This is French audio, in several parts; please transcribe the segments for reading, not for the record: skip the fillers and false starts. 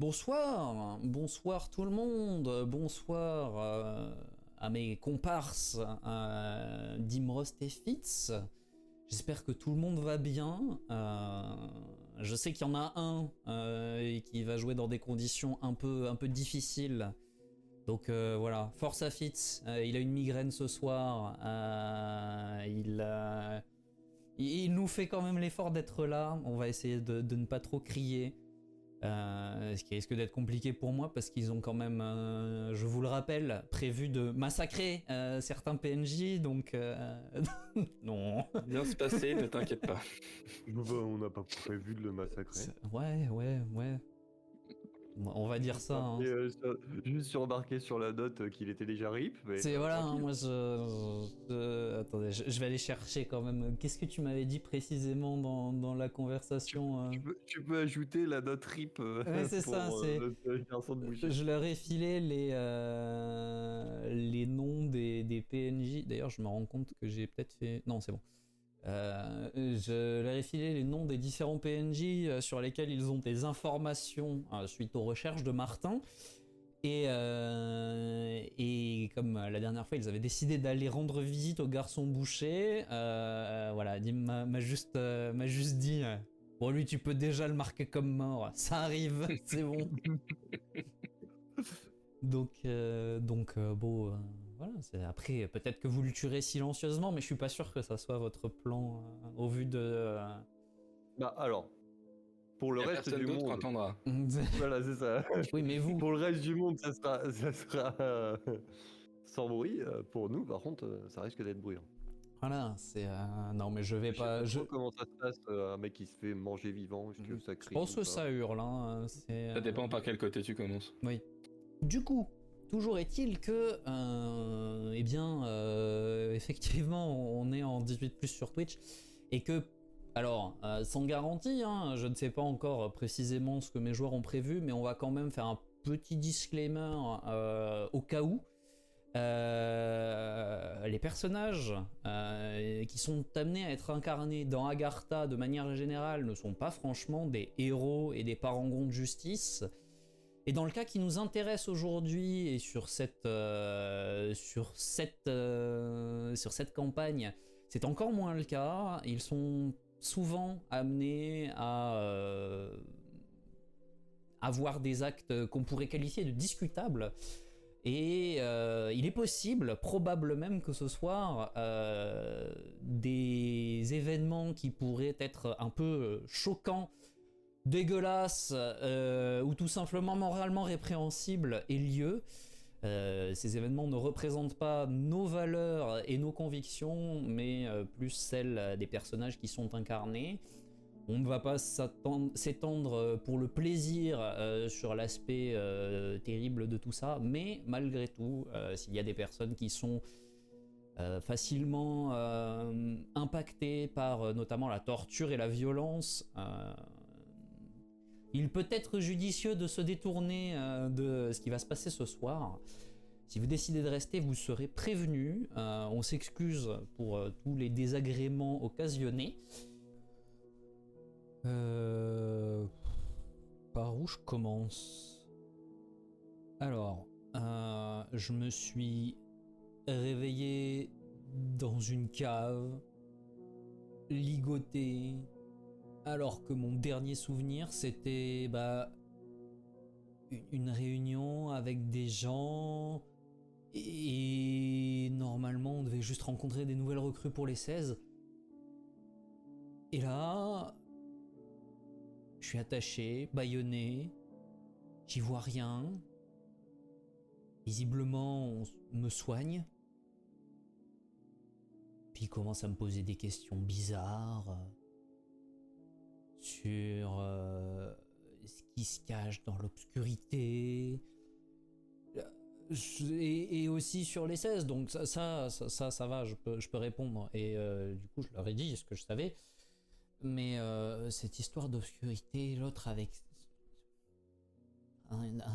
Bonsoir tout le monde, bonsoir à mes comparses Dimrost et Fitz. J'espère que tout le monde va bien. Je sais qu'il y en a un qui va jouer dans des conditions un peu difficiles. Donc voilà, force à Fitz. Il a une migraine ce soir. Il nous fait quand même l'effort d'être là. On va essayer de ne pas trop crier. Ce qui risque d'être compliqué pour moi parce qu'ils ont quand même, je vous le rappelle, prévu de massacrer certains PNJ, donc non. Bien se passer, ne t'inquiète pas. On n'a pas prévu de le massacrer. Ouais. On va dire ça. Hein. Juste remarqué sur la note qu'il était déjà RIP. Mais c'est voilà, hein, moi attendez, je vais aller chercher quand même. Qu'est-ce que tu m'avais dit précisément dans la conversation tu peux ajouter la note RIP. Ouais, c'est pour, ça. Je leur ai filé les noms des PNJ. D'ailleurs, je me rends compte que j'ai peut-être fait. Non, c'est bon. Je leur ai filé les noms des différents PNJ sur lesquels ils ont des informations suite aux recherches de Martin. Et comme la dernière fois, ils avaient décidé d'aller rendre visite au garçon boucher. Voilà, Dim m'a juste dit bon, lui, tu peux déjà le marquer comme mort. Ça arrive, c'est bon. Donc bon. Voilà, après, peut-être que vous le tuerez silencieusement, mais je suis pas sûr que ça soit votre plan au vu de... Bah alors, pour le reste du monde... entendra. Voilà, c'est ça. Oui, mais vous... Pour le reste du monde, ça sera sans bruit. Pour nous, par contre, ça risque d'être bruyant. Voilà, c'est... Non, mais je vais pas... Je sais pas comment ça se passe, un mec qui se fait manger vivant, est-ce que ça crie? Je pense que ça hurle, hein. Ça dépend par quel côté tu commences. Oui. Du coup... Toujours est-il que, effectivement, on est en 18+ sur Twitch, et que, alors, sans garantie, hein, je ne sais pas encore précisément ce que mes joueurs ont prévu, mais on va quand même faire un petit disclaimer au cas où. Les personnages qui sont amenés à être incarnés dans Agartha de manière générale ne sont pas franchement des héros et des parangons de justice. Et dans le cas qui nous intéresse aujourd'hui et sur cette campagne, c'est encore moins le cas. Ils sont souvent amenés à avoir des actes qu'on pourrait qualifier de discutables. Et il est possible, probable même que ce soir, des événements qui pourraient être un peu choquants, dégueulasse ou tout simplement moralement répréhensible aient lieu. Ces événements ne représentent pas nos valeurs et nos convictions, mais plus celles des personnages qui sont incarnés. On ne va pas s'étendre pour le plaisir sur l'aspect terrible de tout ça, mais malgré tout, s'il y a des personnes qui sont facilement impactées par notamment la torture et la violence, il peut être judicieux de se détourner de ce qui va se passer ce soir. Si vous décidez de rester, vous serez prévenus. On s'excuse pour tous les désagréments occasionnés. Par où je commence? Alors, je me suis réveillé dans une cave, ligoté, alors que mon dernier souvenir c'était une réunion avec des gens et normalement on devait juste rencontrer des nouvelles recrues pour les 16. Et là, je suis attaché, bâillonné, j'y vois rien. Visiblement on me soigne. Puis il commence à me poser des questions bizarres sur ce qui se cache dans l'obscurité et aussi sur les 16, donc ça va, je peux répondre. Et du coup je leur ai dit ce que je savais, mais cette histoire d'obscurité, l'autre avec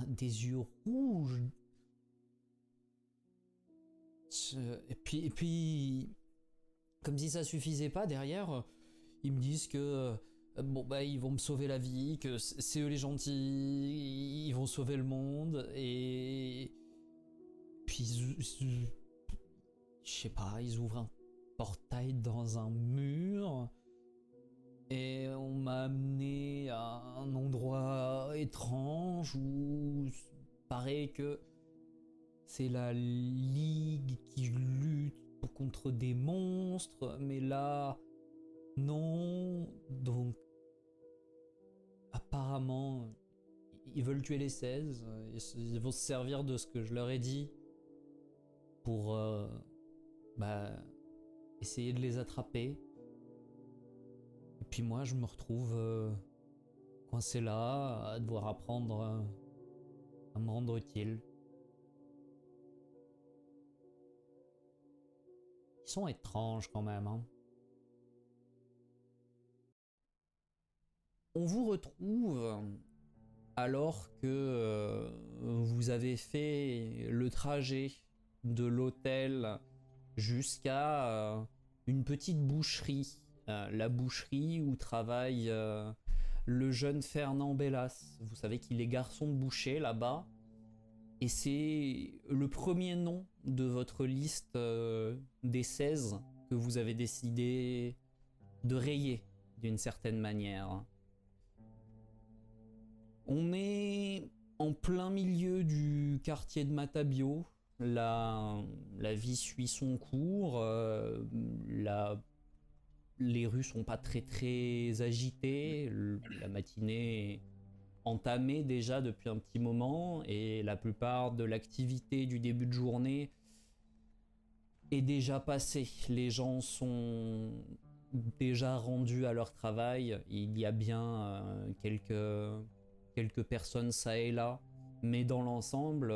des yeux rouges, et puis comme si ça suffisait pas, derrière ils me disent que ils vont me sauver la vie, que c'est eux les gentils, ils vont sauver le monde et puis je sais pas, ils ouvrent un portail dans un mur et on m'a amené à un endroit étrange où paraît que c'est la Ligue qui lutte contre des monstres, mais là, non. Donc, apparemment, ils veulent tuer les 16. Ils vont se servir de ce que je leur ai dit pour essayer de les attraper. Et puis moi, je me retrouve coincé là, à devoir apprendre à me rendre utile. Ils sont étranges quand même, hein. On vous retrouve alors que vous avez fait le trajet de l'hôtel jusqu'à une petite boucherie. La boucherie où travaille le jeune Fernand Bellas. Vous savez qu'il est garçon de boucher là-bas. Et c'est le premier nom de votre liste des 16 que vous avez décidé de rayer d'une certaine manière. On est en plein milieu du quartier de Matabio. La vie suit son cours. Les rues sont pas très agitées. La matinée est entamée déjà depuis un petit moment et la plupart de l'activité du début de journée est déjà passée. Les gens sont déjà rendus à leur travail. Il y a bien quelques personnes ça et là, mais dans l'ensemble,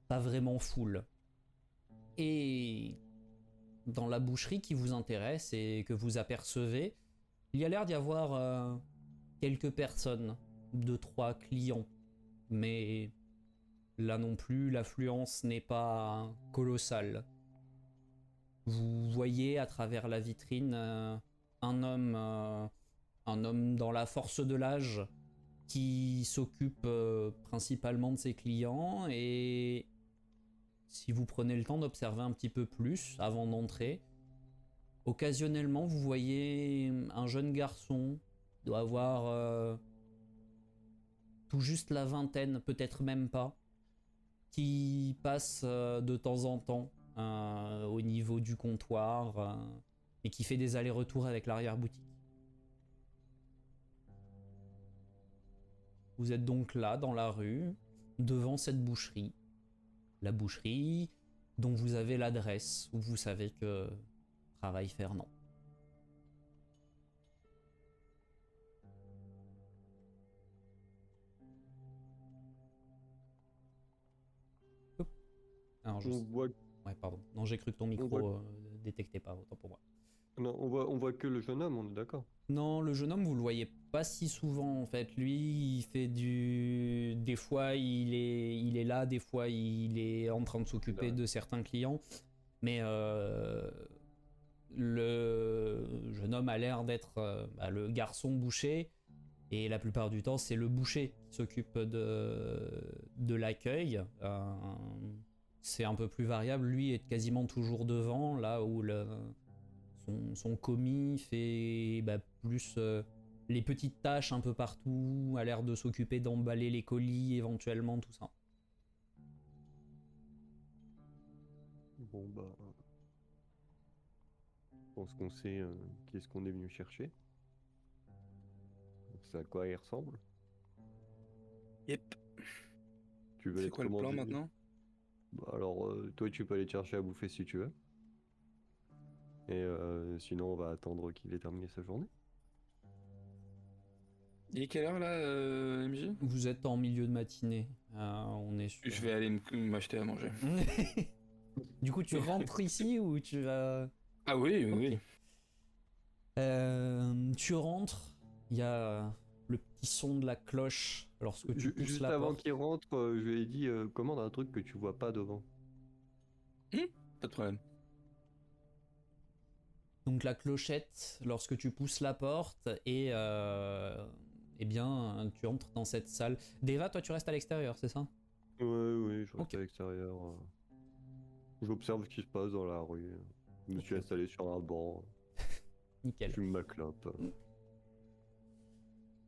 pas vraiment full. Et dans la boucherie qui vous intéresse et que vous apercevez, il y a l'air d'y avoir quelques personnes, 2-3 clients, mais là non plus l'affluence n'est pas colossale. Vous voyez à travers la vitrine un homme dans la force de l'âge qui s'occupe principalement de ses clients, et si vous prenez le temps d'observer un petit peu plus avant d'entrer, occasionnellement vous voyez un jeune garçon, il doit avoir tout juste la vingtaine, peut-être même pas, qui passe de temps en temps au niveau du comptoir et qui fait des allers-retours avec l'arrière-boutique. Vous êtes donc là dans la rue, devant cette boucherie. La boucherie dont vous avez l'adresse, où vous savez que travaille Fernand. Alors, On voit, ouais, pardon. Non, j'ai cru que ton micro détectait pas, autant pour moi. non, on voit que le jeune homme, on est d'accord. Non, le jeune homme, vous le voyez pas si souvent en fait. Lui, il fait du... Des fois, il est là, des fois, il est en train de s'occuper de certains clients. Mais le jeune homme a l'air d'être le garçon boucher. Et la plupart du temps, c'est le boucher qui s'occupe de l'accueil. C'est un peu plus variable. Lui est quasiment toujours devant, là où son commis fait plus les petites tâches un peu partout, a l'air de s'occuper d'emballer les colis éventuellement, tout ça. Bon bah, je pense qu'on sait qui est-ce qu'on est venu chercher. On sait à quoi il ressemble. Yep. Tu veux C'est être quoi le plan commandé? maintenant? Bah, alors, toi, tu peux aller te chercher à bouffer si tu veux. Et sinon, on va attendre qu'il ait terminé sa journée. Il est quelle heure là, MJ? Vous êtes en milieu de matinée, on est sur... Je vais aller m'acheter à manger. Du coup, tu rentres ici ou tu vas... Ah oui, oui, oui. Tu rentres, il y a le petit son de la cloche lorsque tu pousses Juste la avant porte. qu'il rentre, je lui ai dit commande un truc que tu vois pas devant. Pas de problème. Donc la clochette lorsque tu pousses la porte et eh bien, tu entres dans cette salle. Deva, toi, tu restes à l'extérieur, c'est ça? Ouais, oui, je reste Ok. à l'extérieur. J'observe ce qui se passe dans la rue. Je me suis Ok. installé sur un banc. Nickel. Je fume ma clope.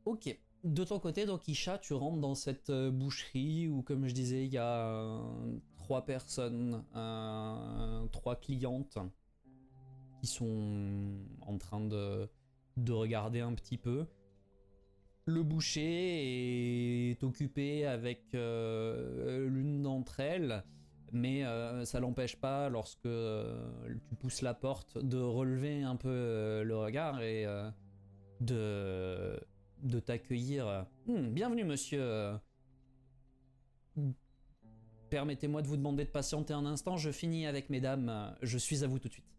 Ok. De ton côté, donc Isha, tu rentres dans cette boucherie où, comme je disais, il y a 3 personnes, 3 clientes qui sont en train de regarder un petit peu. Le boucher est occupé avec l'une d'entre elles, mais ça l'empêche pas, lorsque tu pousses la porte, de relever un peu le regard et de t'accueillir. Bienvenue, monsieur. Permettez-moi de vous demander de patienter un instant, je finis avec mesdames, je suis à vous tout de suite.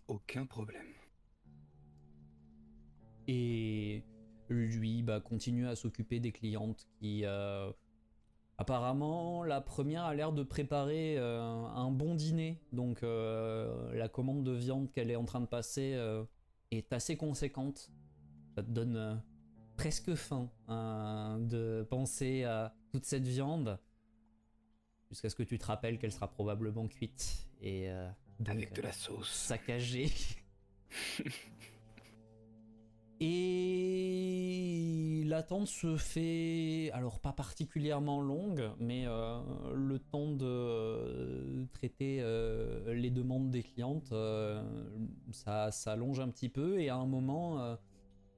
Aucun problème. Et lui continue à s'occuper des clientes qui... apparemment, la première a l'air de préparer un bon dîner, donc la commande de viande qu'elle est en train de passer est assez conséquente. Ça te donne presque faim de penser à toute cette viande, jusqu'à ce que tu te rappelles qu'elle sera probablement cuite et donc Avec de la sauce. saccagée. Et l'attente se fait, alors pas particulièrement longue, mais le temps de traiter les demandes des clientes, ça s'allonge un petit peu, et à un moment,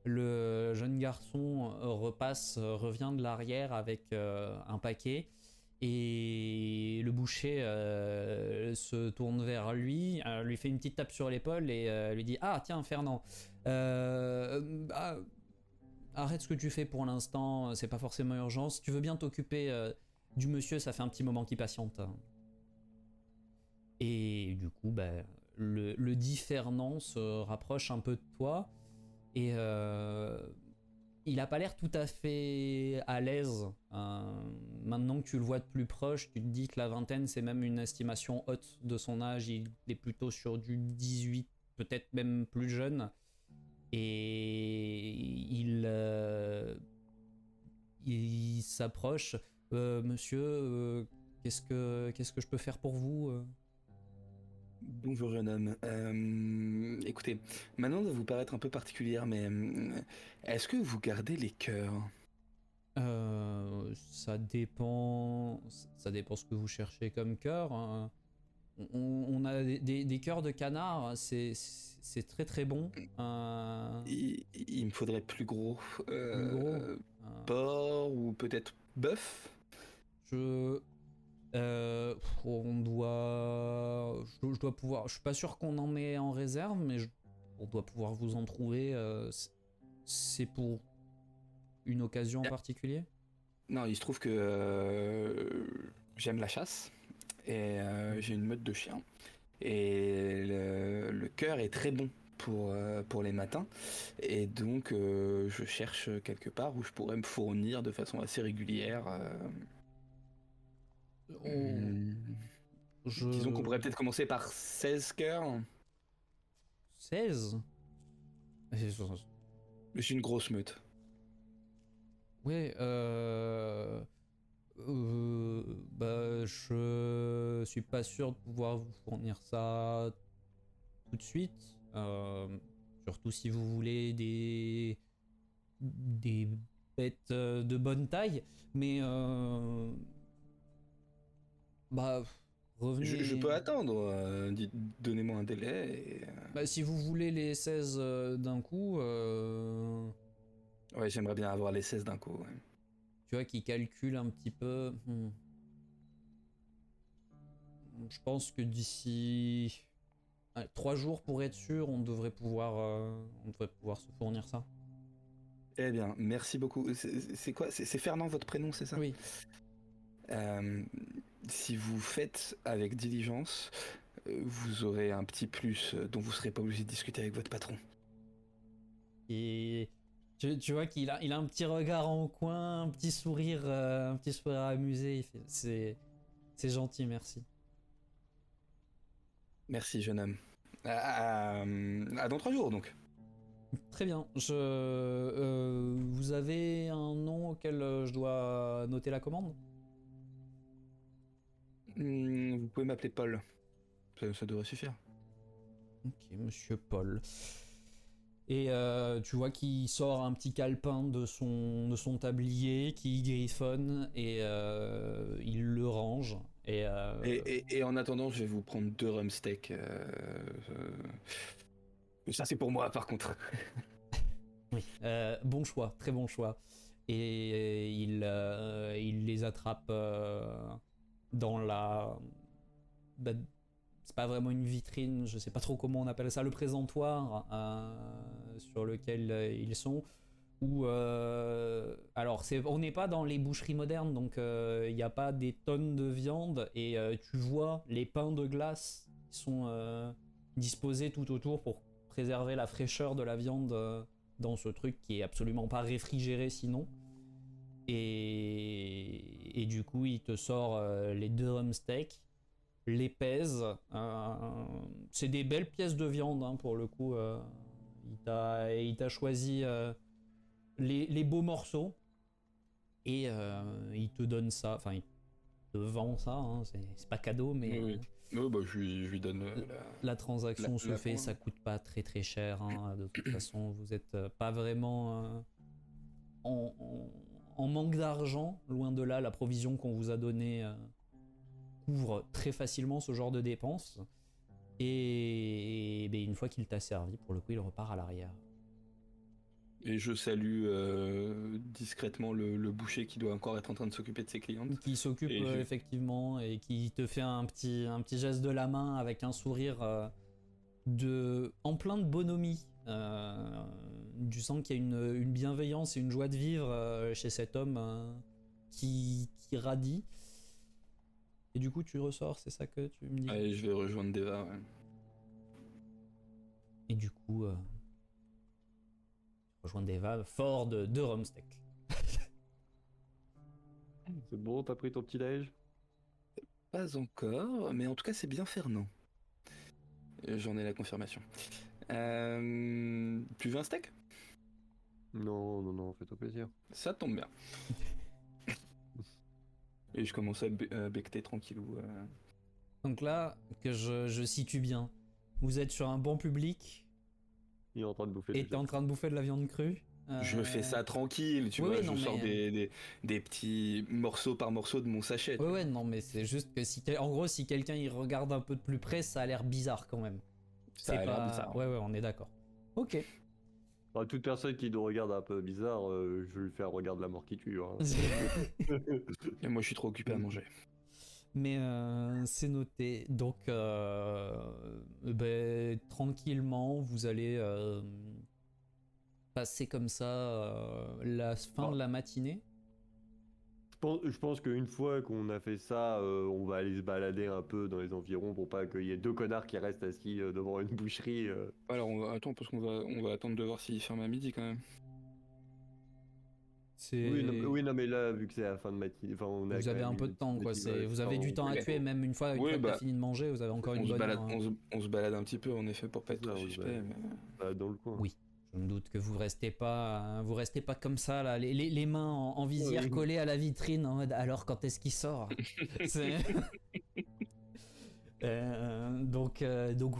le jeune garçon revient de l'arrière avec un paquet, et le boucher se tourne vers lui, lui fait une petite tape sur l'épaule et lui dit: ah tiens Fernand, bah, arrête ce que tu fais pour l'instant, c'est pas forcément urgent. Si tu veux bien t'occuper du monsieur, ça fait un petit moment qu'il patiente. Et du coup, le dit Fernand se rapproche un peu de toi et il a pas l'air tout à fait à l'aise. Maintenant que tu le vois de plus proche, tu te dis que la vingtaine, c'est même une estimation haute de son âge. Il est plutôt sur du 18, peut-être même plus jeune. Et il s'approche. Monsieur, qu'est-ce que je peux faire pour vous? Bonjour jeune homme. Écoutez, maintenant doit vous paraître un peu particulière, mais est-ce que vous gardez les cœurs? Ça dépend. Ça dépend ce que vous cherchez comme cœur. On a des cœurs de canard, c'est très très bon. Il me faudrait plus gros. Plus gros. Porc ou peut-être bœuf? On doit. Je dois pouvoir. Je suis pas sûr qu'on en ait en réserve, mais on doit pouvoir vous en trouver. C'est pour une occasion en particulier? Non, il se trouve que j'aime la chasse et j'ai une meute de chiens. Et le cœur est très bon pour les matins. Et donc, je cherche quelque part où je pourrais me fournir de façon assez régulière. Disons qu'on pourrait peut-être commencer par 16 cœurs. 16? J'ai une grosse meute. Ouais, je suis pas sûr de pouvoir vous fournir ça tout de suite. Surtout si vous voulez des bêtes de bonne taille. Mais revenez. Je peux attendre. Donnez-moi un délai. Si vous voulez les 16 d'un coup, Ouais, j'aimerais bien avoir les 16 d'un coup. Ouais. tu vois, qui calcule un petit peu. Je pense que d'ici 3 jours, pour être sûr, on devrait pouvoir se fournir ça. Eh bien, merci beaucoup. C'est quoi? C'est Fernand votre prénom, c'est ça? Oui. Si vous faites avec diligence, vous aurez un petit plus dont vous serez pas obligé de discuter avec votre patron. Et tu vois qu'il a un petit regard en coin, un petit sourire amusé. Il fait, c'est gentil, merci. Merci, jeune homme. À dans 3 jours, donc. Très bien. Vous avez un nom auquel je dois noter la commande? Vous pouvez m'appeler Paul. Ça devrait suffire. Ok, Monsieur Paul. Et tu vois qu'il sort un petit calepin de son tablier, qui griffonne et il le range. Et en attendant, je vais vous prendre 2 rumsteaks. Ça, c'est pour moi, par contre. Oui. Bon choix, très bon choix. Et il les attrape dans la... bah, c'est pas vraiment une vitrine, je sais pas trop comment on appelle ça, le présentoir sur lequel ils sont. Où, alors, on n'est pas dans les boucheries modernes, donc il n'y a pas des tonnes de viande, et tu vois les pains de glace qui sont disposés tout autour pour préserver la fraîcheur de la viande dans ce truc qui est absolument pas réfrigéré sinon. Et du coup, il te sort les 2 rumsteaks, les pèse. C'est des belles pièces de viande hein, pour le coup. Il t'a choisi les beaux morceaux et il te donne ça. Enfin, il te vend ça. Hein, c'est pas cadeau, mais Oui. Oui, bah, je lui donne la transaction se fait. pointe. Ça coûte pas très très cher. Hein, de toute façon, vous êtes pas vraiment en manque d'argent. Loin de là, la provision qu'on vous a donnée couvre très facilement ce genre de dépenses. Et une fois qu'il t'a servi, pour le coup, il repart à l'arrière. Et je salue discrètement le boucher qui doit encore être en train de s'occuper de ses clientes. Qui s'occupe effectivement et qui te fait un petit geste de la main avec un sourire en plein de bonhomie. Tu sens qu'il y a une bienveillance et une joie de vivre chez cet homme qui radie. Et du coup, tu ressors, c'est ça que tu me dis? Allez, je vais rejoindre Deva. Ouais. Et du coup, rejoindre Deva fort de rumsteak. C'est bon, t'as pris ton petit déj? Pas encore, mais en tout cas, c'est bien Fernand. J'en ai la confirmation. Tu veux un steak? Non, fais-toi plaisir. Ça tombe bien. Et je commence à becqueter tranquillou. Donc là, que je situe bien, vous êtes sur un banc public Il est en train de bouffer et t'es en train de bouffer de la viande crue. Je fais ça tranquille, tu vois, je sors des petits morceaux par morceau de mon sachet. Ouais, non, mais c'est juste que en gros, si quelqu'un il regarde un peu de plus près, ça a l'air bizarre quand même. Ça a l'air bizarre. Ouais, on est d'accord. Ok. Enfin, toute personne qui nous regarde un peu bizarre, je vais lui faire regarde la mort qui tue. Hein. Et moi, je suis trop occupé à manger. Mais c'est noté. Donc, tranquillement, vous allez passer comme ça la fin de la matinée. Je pense qu'une fois qu'on a fait ça, on va aller se balader un peu dans les environs pour pas qu'il y ait 2 connards qui restent assis devant une boucherie. Alors, attends, parce qu'on va attendre de voir s'il ferme à midi quand même. Oui, non, mais là, vu que c'est la fin de matinée, vous avez un peu de temps, quoi. Vous avez du temps à tuer, même une fois que t'as fini de manger, vous avez encore une bonne heure. On se balade un petit peu, en effet, pour pas être suspect. Dans le coin. Oui. Je me doute que vous restez pas comme ça là, les mains en visière collées à la vitrine en mode alors quand est-ce qu'il sort. Donc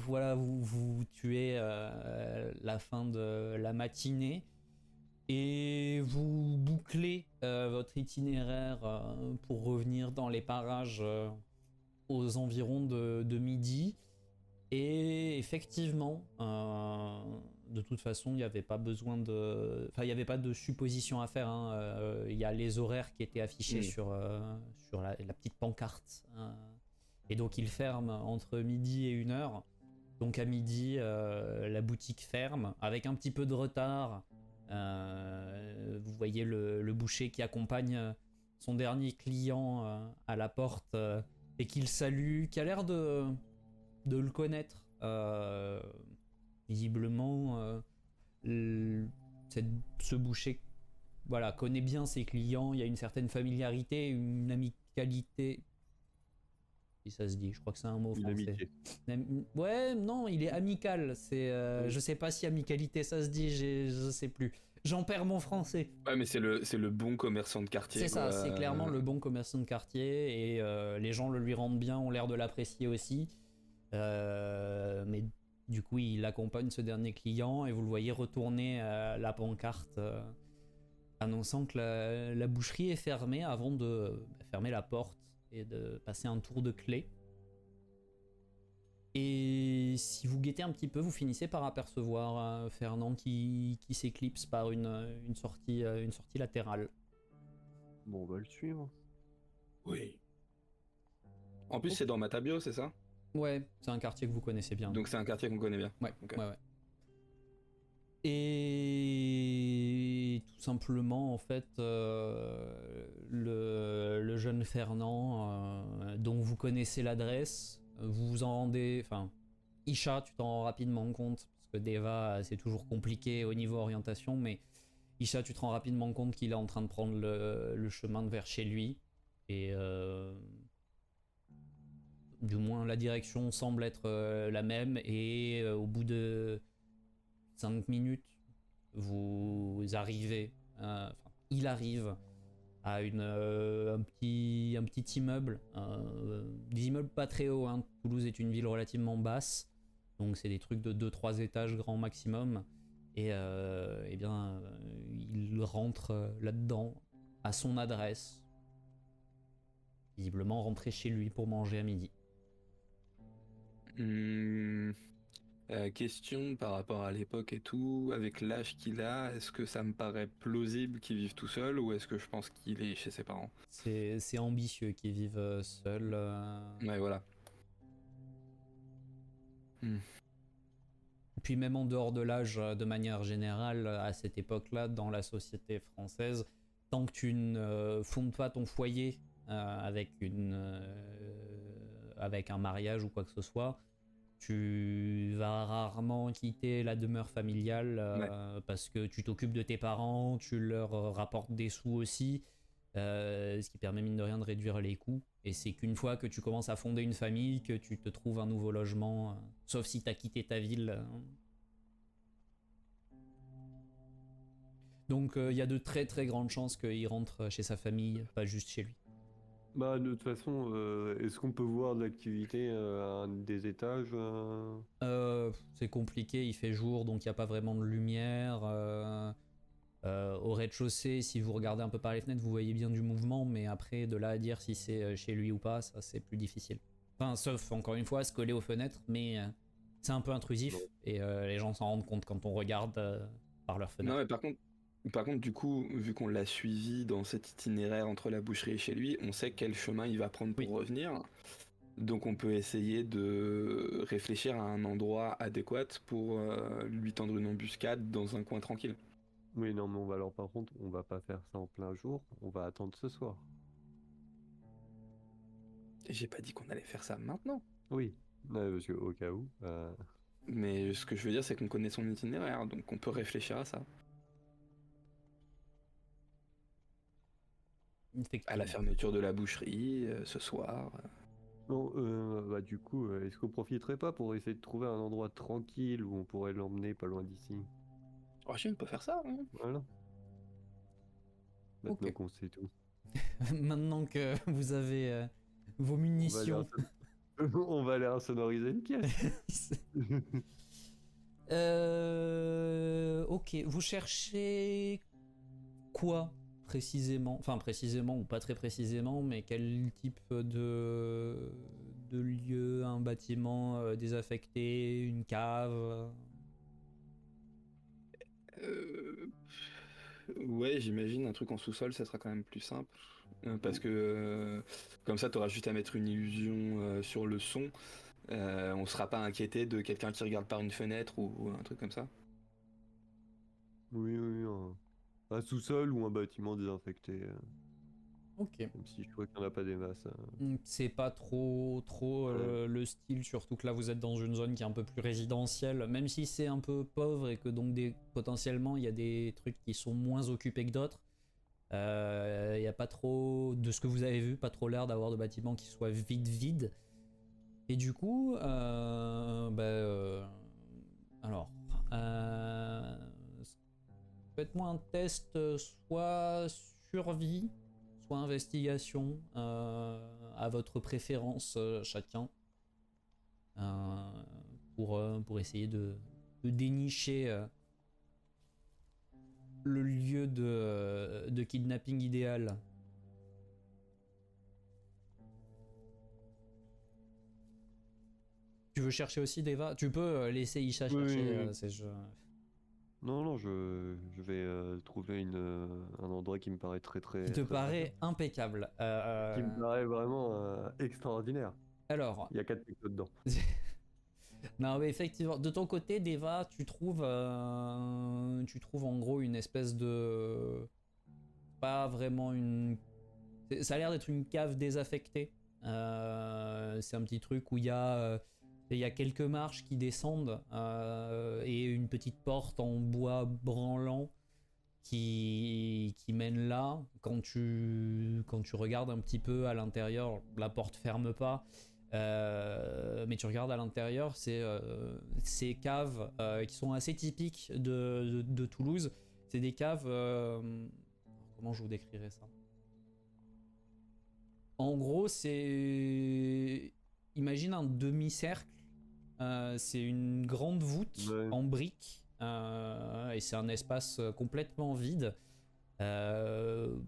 voilà, vous tuez la fin de la matinée et vous bouclez votre itinéraire pour revenir dans les parages aux environs de midi. Et effectivement, de toute façon, il n'y avait pas besoin de... Enfin, il n'y avait pas de supposition à faire. Hein. Il y a les horaires qui étaient affichés sur la petite pancarte. Et donc, il ferme entre midi et 1h. Donc, à midi, la boutique ferme. Avec un petit peu de retard, vous voyez le boucher qui accompagne son dernier client à la porte et qu'il salue, qui a l'air de le connaître. Visiblement, ce boucher connaît bien ses clients, il y a une certaine familiarité, une amicalité. si ça se dit. Je crois que c'est un mot Une français. amitié. Ouais, non, il est amical. Je sais pas si amicalité ça se dit, je sais plus. J'en perds mon français. Ouais, mais c'est le bon commerçant de quartier. C'est ça, quoi. c'est clairement le bon commerçant de quartier et les gens le lui rendent bien, ont l'air de l'apprécier aussi. Mais du coup, il accompagne ce dernier client et vous le voyez retourner la pancarte annonçant que la boucherie est fermée avant de fermer la porte et de passer un tour de clé. Et si vous guettez un petit peu, vous finissez par apercevoir Fernand qui s'éclipse par une sortie latérale. Bon, on va le suivre. Oui. En plus, c'est dans Matabio, c'est ça? Ouais, c'est un quartier que vous connaissez bien. Donc c'est un quartier qu'on connaît bien. Ouais, Ok. ouais. Et tout simplement, en fait, le jeune Fernand, dont vous connaissez l'adresse, vous vous en rendez... Enfin, Isha, tu t'en rends rapidement compte, parce que Deva, c'est toujours compliqué au niveau orientation, mais Isha, tu te rends rapidement compte qu'il est en train de prendre le chemin vers chez lui. Et... du moins, la direction semble être la même, et au bout de 5 minutes, vous arrivez, il arrive à un petit immeuble, des immeubles pas très hauts, hein. Toulouse est une ville relativement basse, donc c'est des trucs de 2-3 étages grand maximum, et eh bien, il rentre là-dedans, à son adresse, visiblement rentré chez lui pour manger à midi. Question par rapport à l'époque et tout, avec l'âge qu'il a, est-ce que ça me paraît plausible qu'il vive tout seul ou est-ce que je pense qu'il est chez ses parents? C'est ambitieux qu'ils vivent seuls. Ouais, voilà. Puis même en dehors de l'âge, de manière générale, à cette époque-là, dans la société française, tant que tu ne fondes pas ton foyer avec un mariage ou quoi que ce soit, tu vas rarement quitter la demeure familiale parce que tu t'occupes de tes parents, tu leur rapportes des sous aussi, ce qui permet mine de rien de réduire les coûts. Et c'est qu'une fois que tu commences à fonder une famille, que tu te trouves un nouveau logement, sauf si tu as quitté ta ville. Donc il y a de très très grandes chances qu'il rentre chez sa famille, pas juste chez lui. Bah, de toute façon, est-ce qu'on peut voir de l'activité à un des étages C'est compliqué, il fait jour, donc il n'y a pas vraiment de lumière. Au rez-de-chaussée, si vous regardez un peu par les fenêtres, vous voyez bien du mouvement, mais après, de là à dire si c'est chez lui ou pas, ça c'est plus difficile. Enfin, sauf, encore une fois, se coller aux fenêtres, mais c'est un peu intrusif, et les gens s'en rendent compte quand on regarde par leurs fenêtres. Non, mais par contre, du coup, vu qu'on l'a suivi dans cet itinéraire entre la boucherie et chez lui, on sait quel chemin il va prendre pour revenir. Donc on peut essayer de réfléchir à un endroit adéquat pour lui tendre une embuscade dans un coin tranquille. Oui, non, mais alors par contre, on va pas faire ça en plein jour, on va attendre ce soir. J'ai pas dit qu'on allait faire ça maintenant. Oui, parce que au cas où. Mais ce que je veux dire, c'est qu'on connaît son itinéraire, donc on peut réfléchir à ça. À la fermeture de la boucherie, ce soir. Bon, bah du coup, est-ce qu'on profiterait pas pour essayer de trouver un endroit tranquille où on pourrait l'emmener pas loin d'ici? Oh, on peut faire ça, hein. Voilà. Maintenant Ok. qu'on sait tout. Maintenant que vous avez vos munitions. On va aller insonoriser une pièce. Ok, vous cherchez quoi précisément? Enfin précisément ou pas très précisément, mais quel type de lieu? Un bâtiment désaffecté, une cave? Ouais, j'imagine un truc en sous-sol, ça sera quand même plus simple. Parce que comme ça, t'auras juste à mettre une illusion sur le son. On sera pas inquiété de quelqu'un qui regarde par une fenêtre ou un truc comme ça. Oui, un sous-sol ou un bâtiment désinfecté. Ok. Même si je crois qu'il n'y en a pas des masses. C'est pas trop le style, surtout que là vous êtes dans une zone qui est un peu plus résidentielle, même si c'est un peu pauvre et que donc potentiellement il y a des trucs qui sont moins occupés que d'autres. Il y a pas trop, de ce que vous avez vu, pas trop l'air d'avoir de bâtiments qui soient vides. Et du coup, alors, faites-moi un test soit survie, soit investigation, à votre préférence chacun, pour essayer de dénicher le lieu de kidnapping idéal. Tu veux chercher aussi Deva? Tu peux laisser Isha Oui, chercher oui, oui. ces jeux. Non, je vais trouver un endroit qui me paraît très très Qui te très très bien. paraît impeccable. Qui me paraît vraiment extraordinaire. Alors, Il y a 4 technos dedans. non, mais effectivement, de ton côté, Deva, tu trouves en gros une espèce de, pas vraiment une, ça a l'air d'être une cave désaffectée. C'est un petit truc où il y a quelques marches qui descendent et une petite porte en bois branlant qui mène là. Quand tu regardes un petit peu à l'intérieur, la porte ferme pas. Mais tu regardes à l'intérieur, c'est ces caves qui sont assez typiques de Toulouse. C'est des caves. Comment je vous décrirais ça? En gros, c'est. Imagine un demi-cercle. C'est une grande voûte Ouais. en briques. Et c'est un espace complètement vide. Il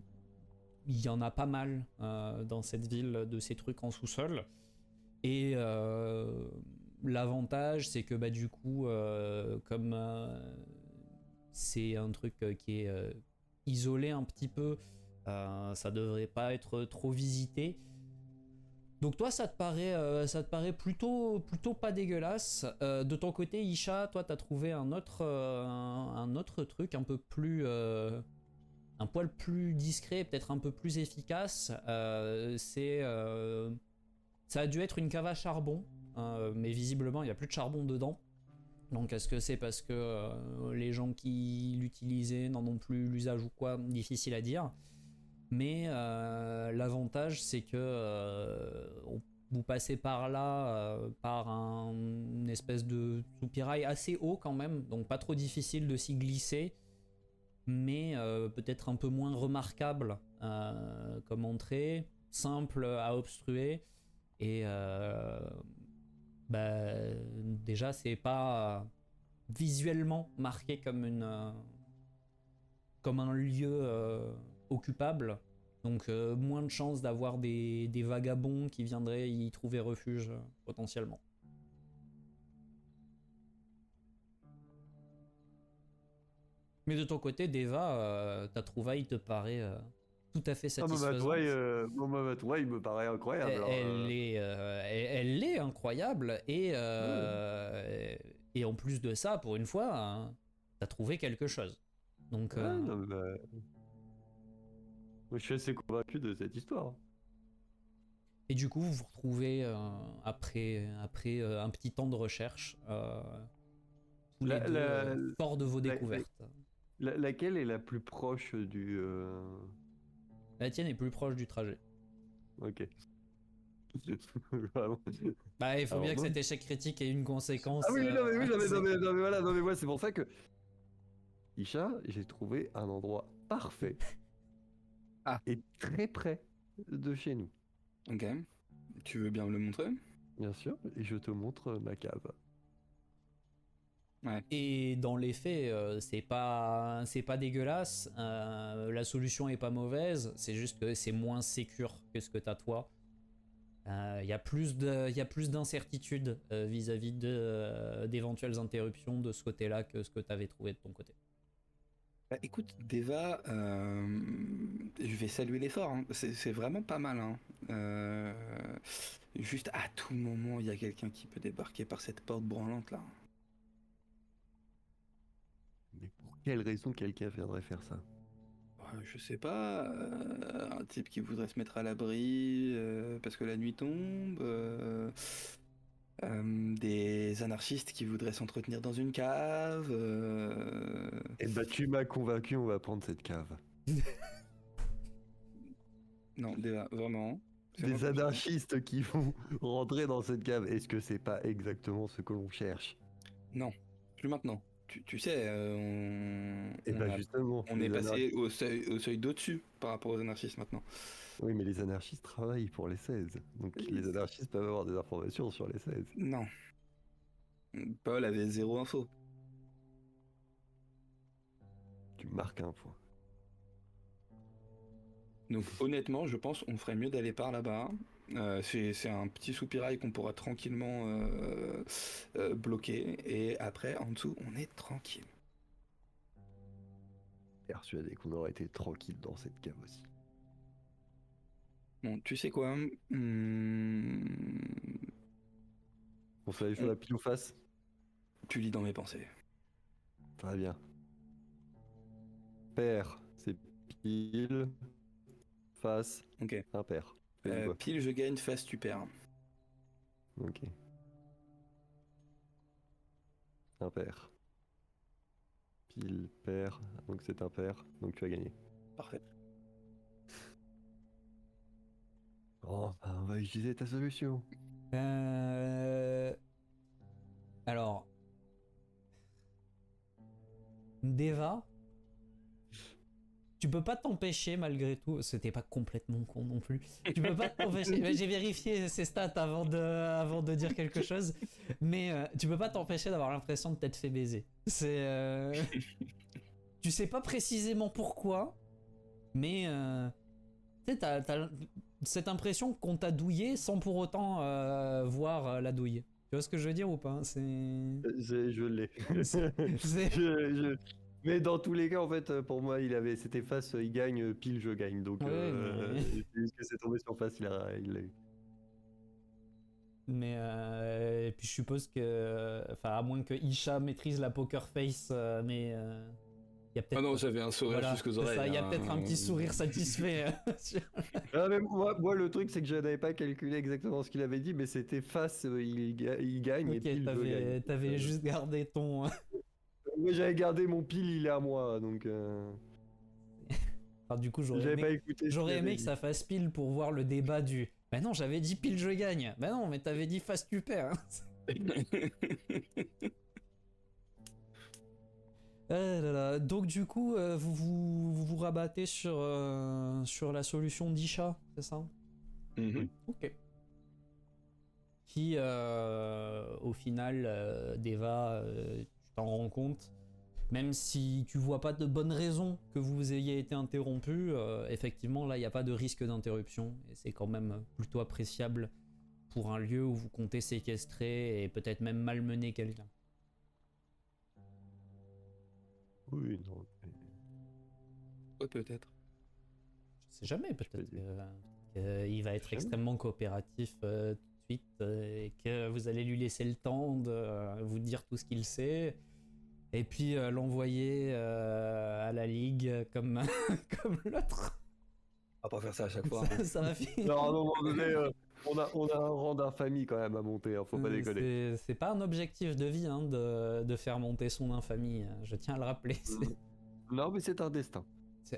y en a pas mal dans cette ville de ces trucs en sous-sol. Et l'avantage, c'est que du coup, comme c'est un truc qui est isolé un petit peu, ça devrait pas être trop visité. Donc toi, ça te paraît plutôt pas dégueulasse. De ton côté, Isha, toi, t'as trouvé un autre truc un peu plus, un poil plus discret, peut-être un peu plus efficace. Ça a dû être une cave à charbon, mais visiblement il n'y a plus de charbon dedans. Donc est-ce que c'est parce que les gens qui l'utilisaient n'en ont plus l'usage ou quoi? Difficile à dire. Mais l'avantage c'est que vous passez par là par une espèce de soupirail assez haut quand même, donc pas trop difficile de s'y glisser, mais peut-être un peu moins remarquable comme entrée, simple à obstruer. Et déjà c'est pas visuellement marqué comme comme un lieu occupable, donc moins de chances d'avoir des vagabonds qui viendraient y trouver refuge potentiellement. Mais de ton côté, Deva, ta trouvaille te paraît tout à fait satisfaisante. Ma trouvaille me paraît incroyable. Elle est incroyable et en plus de ça, pour une fois, hein, t'as trouvé quelque chose. Donc, Non, mais moi, je suis assez convaincu de cette histoire. et du coup, vous vous retrouvez après un petit temps de recherche, tous les deux forts de vos découvertes. Laquelle est la plus proche du... La tienne est plus proche du trajet. Ok. Vraiment. Bah, il faut Alors, bien que moi- cet échec critique ait une conséquence. Ah oui, non, mais, oui, non, mais, c'est- non, mais voilà, non, mais moi, c'est pour ça que... Isha, j'ai trouvé un endroit parfait Ah. et très près de chez nous. Ok. Tu veux bien me le montrer? Bien sûr, et je te montre ma cave. Ouais. Et dans les faits, c'est pas dégueulasse. La solution est pas mauvaise. C'est juste que c'est moins sécure que ce que t'as toi. Il y a plus d'incertitude vis-à-vis d'éventuelles interruptions de ce côté-là que ce que t'avais trouvé de ton côté. Bah, écoute, Deva, je vais saluer l'effort, hein. C'est vraiment pas mal, hein. Juste à tout moment, il y a quelqu'un qui peut débarquer par cette porte branlante là. Mais pour quelle raison quelqu'un viendrait faire ça? Je sais pas, un type qui voudrait se mettre à l'abri parce que la nuit tombe, des anarchistes qui voudraient s'entretenir dans une cave. Eh bah, tu m'as convaincu, on va prendre cette cave. Non, Deva, vraiment. C'est moi Des qui me suis- anarchistes qui vont rentrer dans cette cave. Est-ce que c'est pas exactement ce que l'on cherche? Non, plus maintenant. Tu sais, Et bah justement, on est passé au seuil d'au-dessus par rapport aux anarchistes maintenant. Oui, mais les anarchistes travaillent pour les 16. Donc Oui. les anarchistes peuvent avoir des informations sur les 16. Non, Paul avait zéro info. Tu marques un point. Donc honnêtement, je pense on ferait mieux d'aller par là-bas. C'est un petit soupirail qu'on pourra tranquillement bloquer. Et après, en dessous, on est tranquille. Persuadé qu'on aurait été tranquille dans cette cave aussi. Bon, tu sais quoi? On se fait jouer à pile ou face? Tu lis dans mes pensées. Très bien. Paire, c'est pile. Face, Ok. impair. Fais-y quoi. Pile, je gagne, face, tu perds. Ok. Impair. Pile, paire, donc c'est impair, donc tu as gagné. Parfait. Bon, bah, on va utiliser ta solution. Alors, Deva, tu peux pas t'empêcher malgré tout. C'était pas complètement con non plus. Tu peux pas t'empêcher. Mais j'ai vérifié ses stats avant de dire quelque chose, mais tu peux pas t'empêcher d'avoir l'impression de t'être fait baiser. Tu sais pas précisément pourquoi, mais tu sais, t'as cette impression qu'on t'a douillé sans pour autant voir la douille. Tu vois ce que je veux dire ou pas? Je l'ai. C'est- Mais dans tous les cas, en fait, pour moi, c'était face, il gagne, pile, je gagne. Donc, Ouais, mais- c'est juste que c'est tombé sur face, il l'a eu. Mais et puis je suppose que, enfin, à moins que Isha maîtrise la poker face, mais il y a peut-être. Ah non, j'avais un sourire Voilà, jusqu'aux c'est oreilles. ça, il y a hein. peut-être un petit sourire satisfait. Ah, mais moi, le truc, c'est que je n'avais pas calculé exactement ce qu'il avait dit, mais c'était face, il gagne, et Ok, pile, je gagne. t'avais juste gardé ton. Moi, j'avais gardé mon pile, il est à moi, donc Enfin, du coup, j'avais pas écouté. ce qu'il j'aurais avait aimé que dit. ça fasse pile pour voir le débat du. Bah non, j'avais dit pile je gagne. Bah non, mais t'avais dit face tu perds. Ah là là. Donc du coup, vous rabattez sur la solution d'Isha, c'est ça? Mhm. Ok. Qui, au final, Deva, tu t'en rends compte, même si tu vois pas de bonnes raisons que vous ayez été interrompu, effectivement, là, il n'y a pas de risque d'interruption, et c'est quand même plutôt appréciable pour un lieu où vous comptez séquestrer et peut-être même malmener quelqu'un. Oui, non. Ouais, peut-être. Je sais jamais, peut-être dire. qu'il va être Jamais. extrêmement coopératif tout de suite et que vous allez lui laisser le temps de vous dire tout ce qu'il sait et puis l'envoyer à la ligue comme, comme l'autre. On va pas faire ça à chaque fois. hein. Ça va finir. Non, à un moment donné, on a un rang d'infamie quand même à monter, hein, faut pas déconner. C'est pas un objectif de vie hein, de faire monter son infamie, je tiens à le rappeler. Non, mais c'est un destin.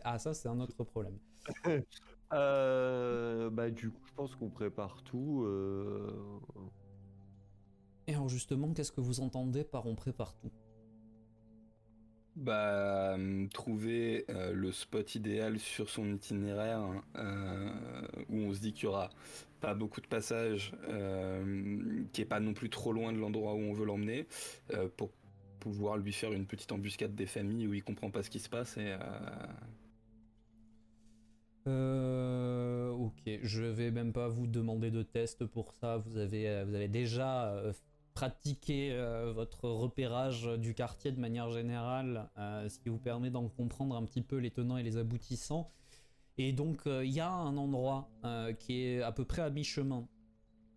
Ah, ça, c'est un autre problème. Bah du coup, je pense qu'on prépare tout. Et alors, justement, qu'est-ce que vous entendez par on prépare tout? Bah, trouver le spot idéal sur son itinéraire où on se dit qu'il y aura pas beaucoup de passages, qui est pas non plus trop loin de l'endroit où on veut l'emmener, pour pouvoir lui faire une petite embuscade des familles où il comprend pas ce qui se passe et Ok, je vais même pas vous demander de test pour ça. Vous avez déjà pratiqué votre repérage du quartier de manière générale, ce qui vous permet d'en comprendre un petit peu les tenants et les aboutissants. Et donc, il y a un endroit qui est à peu près à mi-chemin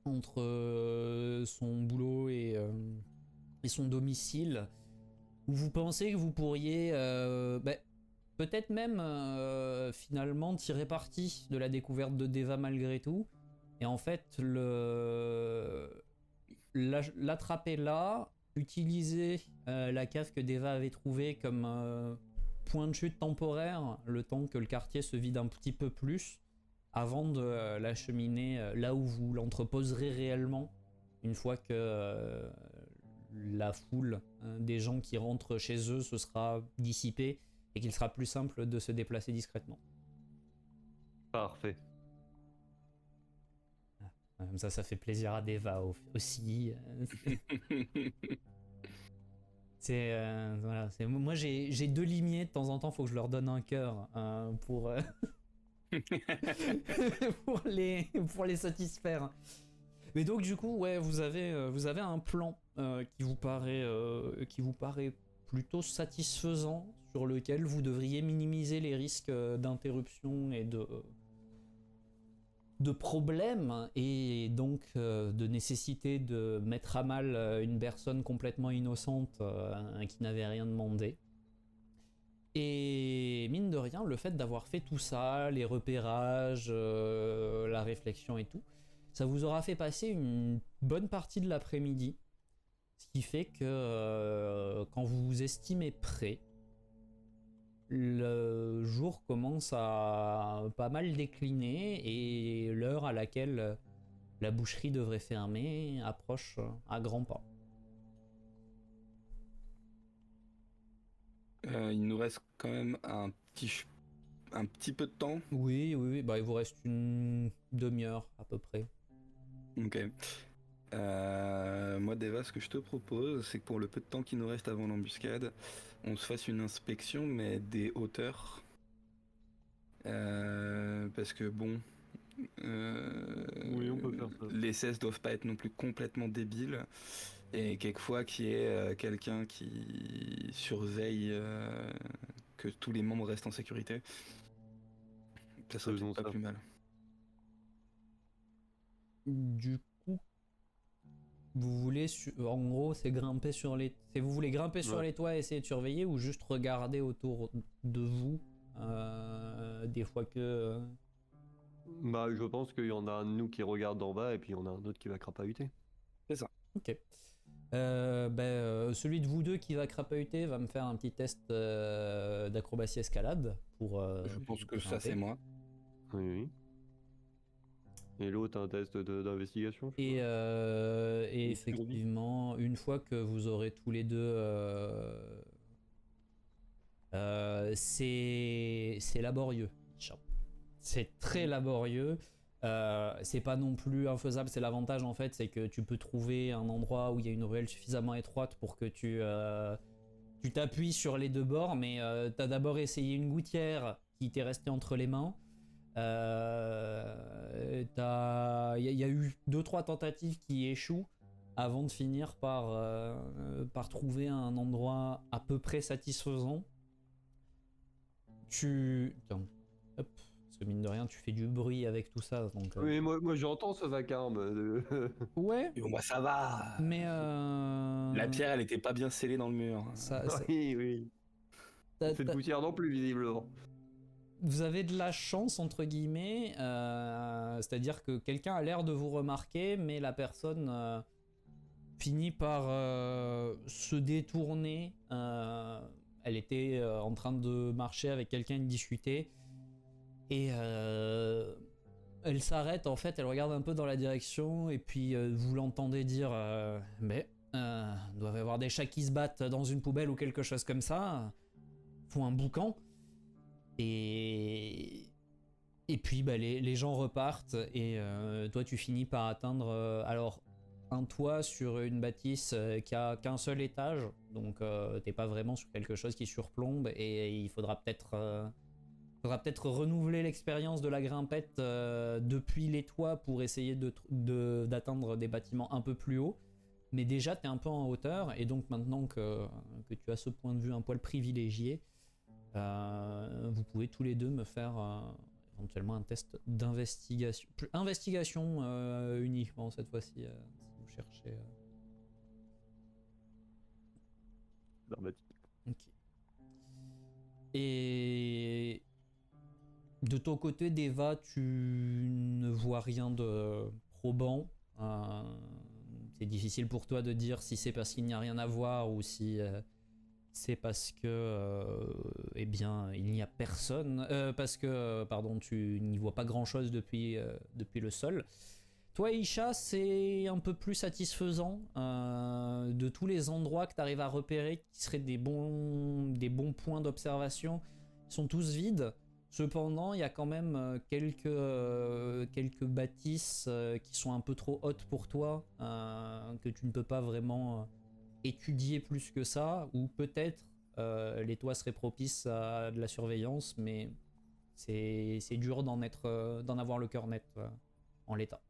entre son boulot et son domicile, où vous pensez que vous pourriez peut-être même finalement tirer parti de la découverte de Deva malgré tout, et en fait l'attraper là, utiliser la cave que Deva avait trouvée comme point de chute temporaire, le temps que le quartier se vide un petit peu plus, avant de l'acheminer là où vous l'entreposerez réellement, une fois que la foule des gens qui rentrent chez eux se sera dissipée et qu'il sera plus simple de se déplacer discrètement. Parfait. Comme ça fait plaisir à Deva aussi. Voilà, moi j'ai 2 limiers, de temps en temps faut que je leur donne un cœur pour pour les satisfaire. Mais donc du coup ouais, vous avez un plan qui vous paraît plutôt satisfaisant, sur lequel vous devriez minimiser les risques d'interruption et de problèmes, et donc de nécessité de mettre à mal une personne complètement innocente qui n'avait rien demandé. Et mine de rien, le fait d'avoir fait tout ça, les repérages, la réflexion et tout, ça vous aura fait passer une bonne partie de l'après-midi, ce qui fait que quand vous vous estimez prêt, le jour commence à pas mal décliner et l'heure à laquelle la boucherie devrait fermer approche à grands pas. Il nous reste quand même un petit peu de temps. Oui, bah il vous reste une demi-heure à peu près. Ok. Moi, Deva, ce que je te propose, c'est que pour le peu de temps qui nous reste avant l'embuscade, on se fasse une inspection, mais des hauteurs. Parce que bon, Oui, on peut faire ça. les cesses doivent pas être non plus complètement débiles. Et quelquefois qu'il y ait quelqu'un qui surveille que tous les membres restent en sécurité, ça serait Faisons pas ça. plus mal. Du coup, vous voulez, en gros, c'est grimper sur les, vous voulez grimper sur Ouais. les toits et essayer de surveiller, ou juste regarder autour de vous des fois que. Bah, je pense qu'il y en a un de nous qui regarde d'en bas et puis il y en a un autre qui va crapahuter. C'est ça. Ok. Celui de vous deux qui va crapahuter va me faire un petit test d'acrobatie escalade pour. Je pense que ça, grimper. c'est moi. Oui, oui. Et l'autre, un test d'investigation, je Et, crois. et Ou survie. effectivement, une fois que vous aurez tous les deux, c'est laborieux. C'est très laborieux. C'est pas non plus infaisable. C'est l'avantage en fait, c'est que tu peux trouver un endroit où il y a une ruelle suffisamment étroite pour que tu t'appuies sur les deux bords, mais t'as d'abord essayé une gouttière qui t'est restée entre les mains. Il y a eu 2-3 tentatives qui échouent avant de finir par trouver un endroit à peu près satisfaisant. Attends, hop, parce que mine de rien, tu fais du bruit avec tout ça. Donc, Oui, moi j'entends ce vacarme. Ouais, Et bon, bah ça va. mais La pierre, elle était pas bien scellée dans le mur. Oui, oui. Cette poussière non plus, visiblement. vous avez de la chance entre guillemets, c'est-à-dire que quelqu'un a l'air de vous remarquer, mais la personne finit par se détourner. Elle était en train de marcher avec quelqu'un et de discuter, et elle s'arrête en fait, elle regarde un peu dans la direction, et puis vous l'entendez dire mais doivent y avoir des chats qui se battent dans une poubelle ou quelque chose comme ça, font un boucan. Et puis bah, les gens repartent, et toi tu finis par atteindre alors un toit sur une bâtisse qui a qu'un seul étage, donc t'es pas vraiment sur quelque chose qui surplombe, et il faudra peut-être renouveler l'expérience de la grimpette depuis les toits pour essayer d'atteindre des bâtiments un peu plus hauts. Mais déjà t'es un peu en hauteur, et donc maintenant que tu as ce point de vue un poil privilégié, vous pouvez tous les deux me faire éventuellement un test d'investigation. Investigation uniquement cette fois-ci, si vous cherchez. Dramatique. Ok. Et de ton côté, Deva, tu ne vois rien de probant. C'est difficile pour toi de dire si c'est parce qu'il n'y a rien à voir ou si c'est parce que, eh bien, il n'y a personne. Parce que, pardon, tu n'y vois pas grand-chose depuis le sol. Toi, Isha, c'est un peu plus satisfaisant. De tous les endroits que tu arrives à repérer qui seraient des bons points d'observation, sont tous vides. Cependant, il y a quand même quelques bâtisses qui sont un peu trop hautes pour toi, que tu ne peux pas vraiment étudier plus que ça, ou peut-être les toits seraient propices à de la surveillance, mais c'est dur d'en avoir le cœur net en l'état.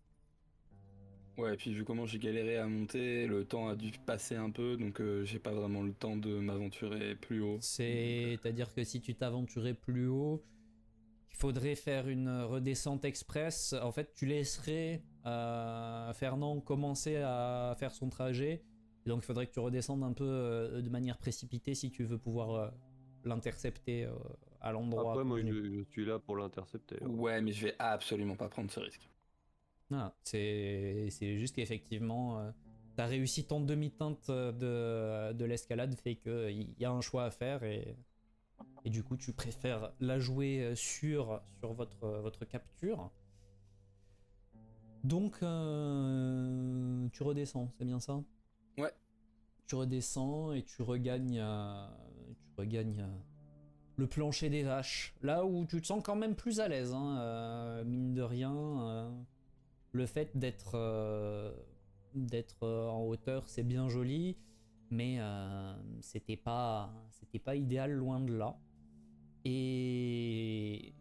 Ouais, et puis vu comment j'ai galéré à monter, le temps a dû passer un peu, donc j'ai pas vraiment le temps de m'aventurer plus haut. C'est-à-dire que si tu t'aventurais plus haut, il faudrait faire une redescente express. En fait, tu laisserais Fernand commencer à faire son trajet. Et donc, il faudrait que tu redescendes un peu de manière précipitée si tu veux pouvoir l'intercepter à l'endroit Après, moi, convenu. je suis là pour l'intercepter, hein. Ouais, mais je vais absolument pas prendre ce risque. Ah, c'est juste qu'effectivement, ta réussite en demi-teinte de l'escalade fait qu'il y a un choix à faire et du coup tu préfères la jouer sur votre capture. Donc tu redescends, c'est bien ça? Ouais. Tu redescends et tu regagnes le plancher des vaches. Là où tu te sens quand même plus à l'aise, hein, mine de rien. Le fait d'être en hauteur, c'est bien joli, mais c'était pas idéal, loin de là. Et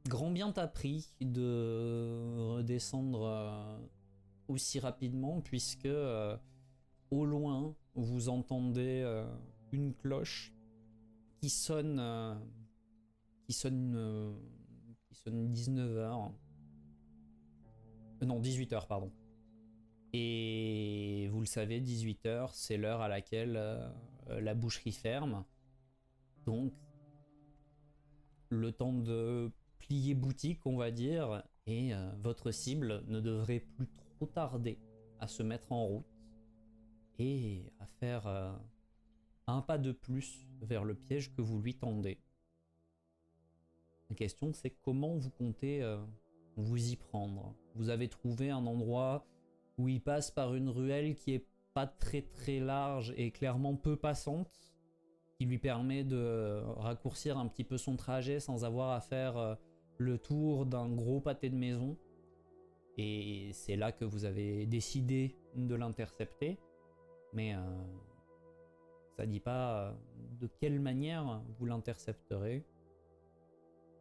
grand bien t'a pris de redescendre aussi rapidement, puisque au loin vous entendez une cloche qui sonne 19h. Non, 18h, pardon. Et vous le savez, 18h, c'est l'heure à laquelle la boucherie ferme. Donc, le temps de plier boutique, on va dire, et votre cible ne devrait plus trop tarder à se mettre en route et à faire un pas de plus vers le piège que vous lui tendez. La question, c'est comment vous comptez vous y prendre. Vous avez trouvé un endroit où il passe par une ruelle qui est pas très large et clairement peu passante, qui lui permet de raccourcir un petit peu son trajet sans avoir à faire le tour d'un gros pâté de maison. Et c'est là que vous avez décidé de l'intercepter, mais ça dit pas de quelle manière vous l'intercepterez.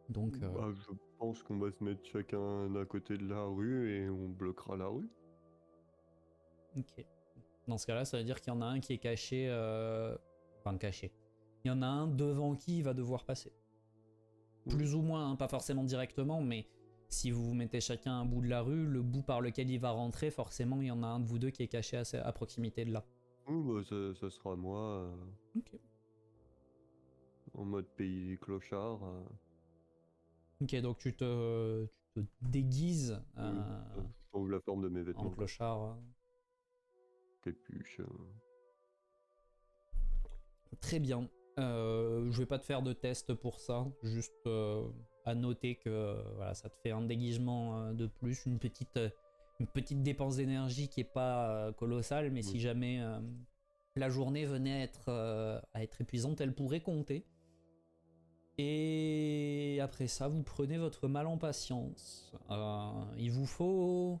Donc Bah, je pense qu'on va se mettre chacun d'un côté de la rue et on bloquera la rue. ok. Dans ce cas-là, ça veut dire qu'il y en a un qui est caché, enfin caché. Il y en a un devant qui il va devoir passer. Plus ou moins, hein, pas forcément directement, mais si vous vous mettez chacun un bout de la rue, le bout par lequel il va rentrer, forcément, il y en a un de vous deux qui est caché à proximité de là. Bah, ça sera moi, Ok. en mode pays clochard. Ok, donc tu te déguises Je change la forme de mes en vêtements. clochard. Capuche. Très bien. Je vais pas te faire de test pour ça, juste à noter que voilà, ça te fait un déguisement de plus, une petite dépense d'énergie qui est pas colossale, mais si jamais la journée venait à être épuisante, elle pourrait compter. Et après ça, vous prenez votre mal en patience. Il vous faut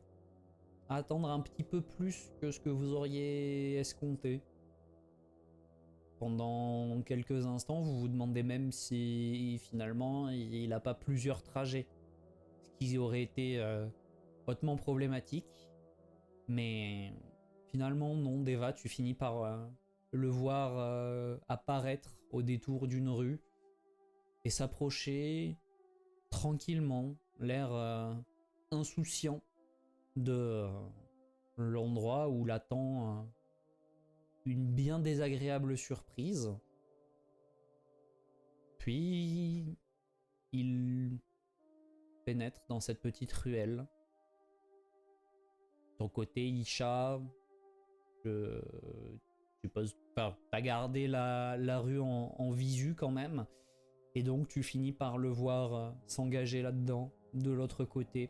attendre un petit peu plus que ce que vous auriez escompté. Pendant quelques instants, vous vous demandez même si finalement il n'a pas plusieurs trajets, ce qui aurait été hautement problématique. Mais finalement non, Deva, tu finis par le voir apparaître au détour d'une rue et s'approcher tranquillement, l'air insouciant de l'endroit où l'attend une bien désagréable surprise. Puis il pénètre dans cette petite ruelle. Ton côté, Isha, tu t'as gardé la rue en visu quand même. Et donc tu finis par le voir s'engager là-dedans, de l'autre côté.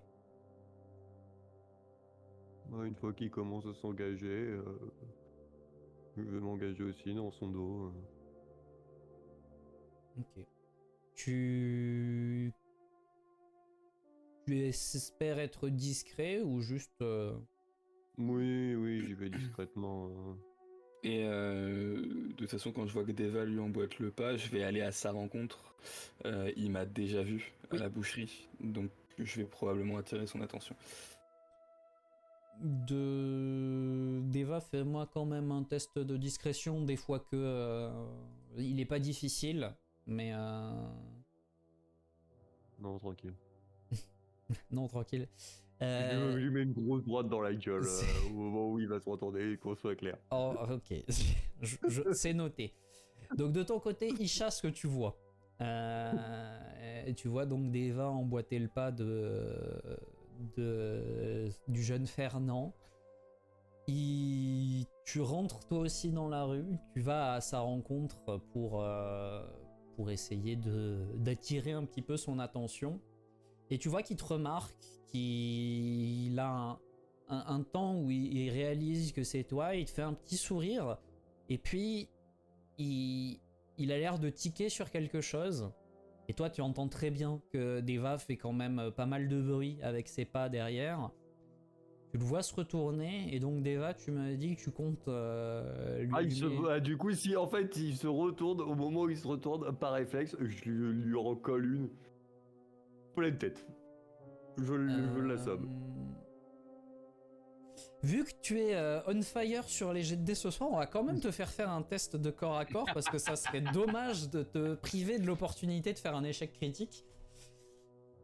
Une fois qu'il commence à s'engager, je vais m'engager aussi dans son dos. Ok. Tu espères être discret ou juste... Oui, j'y vais discrètement. Et de toute façon, quand je vois que Deva lui emboîte le pas, je vais aller à sa rencontre. Il m'a déjà vu à la boucherie, donc je vais probablement attirer son attention. Deva, fais-moi quand même un test de discrétion, des fois que... il est pas difficile, mais... Non, tranquille. non, tranquille. Je lui mets une grosse droite dans la gueule au moment où il va se retourner, qu'on soit clair. Oh, ok. C'est noté. Donc de ton côté, Isha, ce que tu vois. Tu vois donc Deva emboîter le pas du jeune Fernand. Tu rentres toi aussi dans la rue, tu vas à sa rencontre pour essayer d'attirer un petit peu son attention. Et tu vois qu'il te remarque, qu'il a un temps où il réalise que c'est toi, il te fait un petit sourire, et puis il a l'air de tiquer sur quelque chose. Et toi, tu entends très bien que Deva fait quand même pas mal de bruit avec ses pas derrière. Tu le vois se retourner, et donc Deva, tu m'as dit que tu comptes Du coup, si en fait il se retourne, au moment où il se retourne, par réflexe, je lui recolle une pleine tête. Je l'assomme. Vu que tu es on fire sur les jets de dés ce soir, on va quand même te faire un test de corps à corps parce que ça serait dommage de te priver de l'opportunité de faire un échec critique.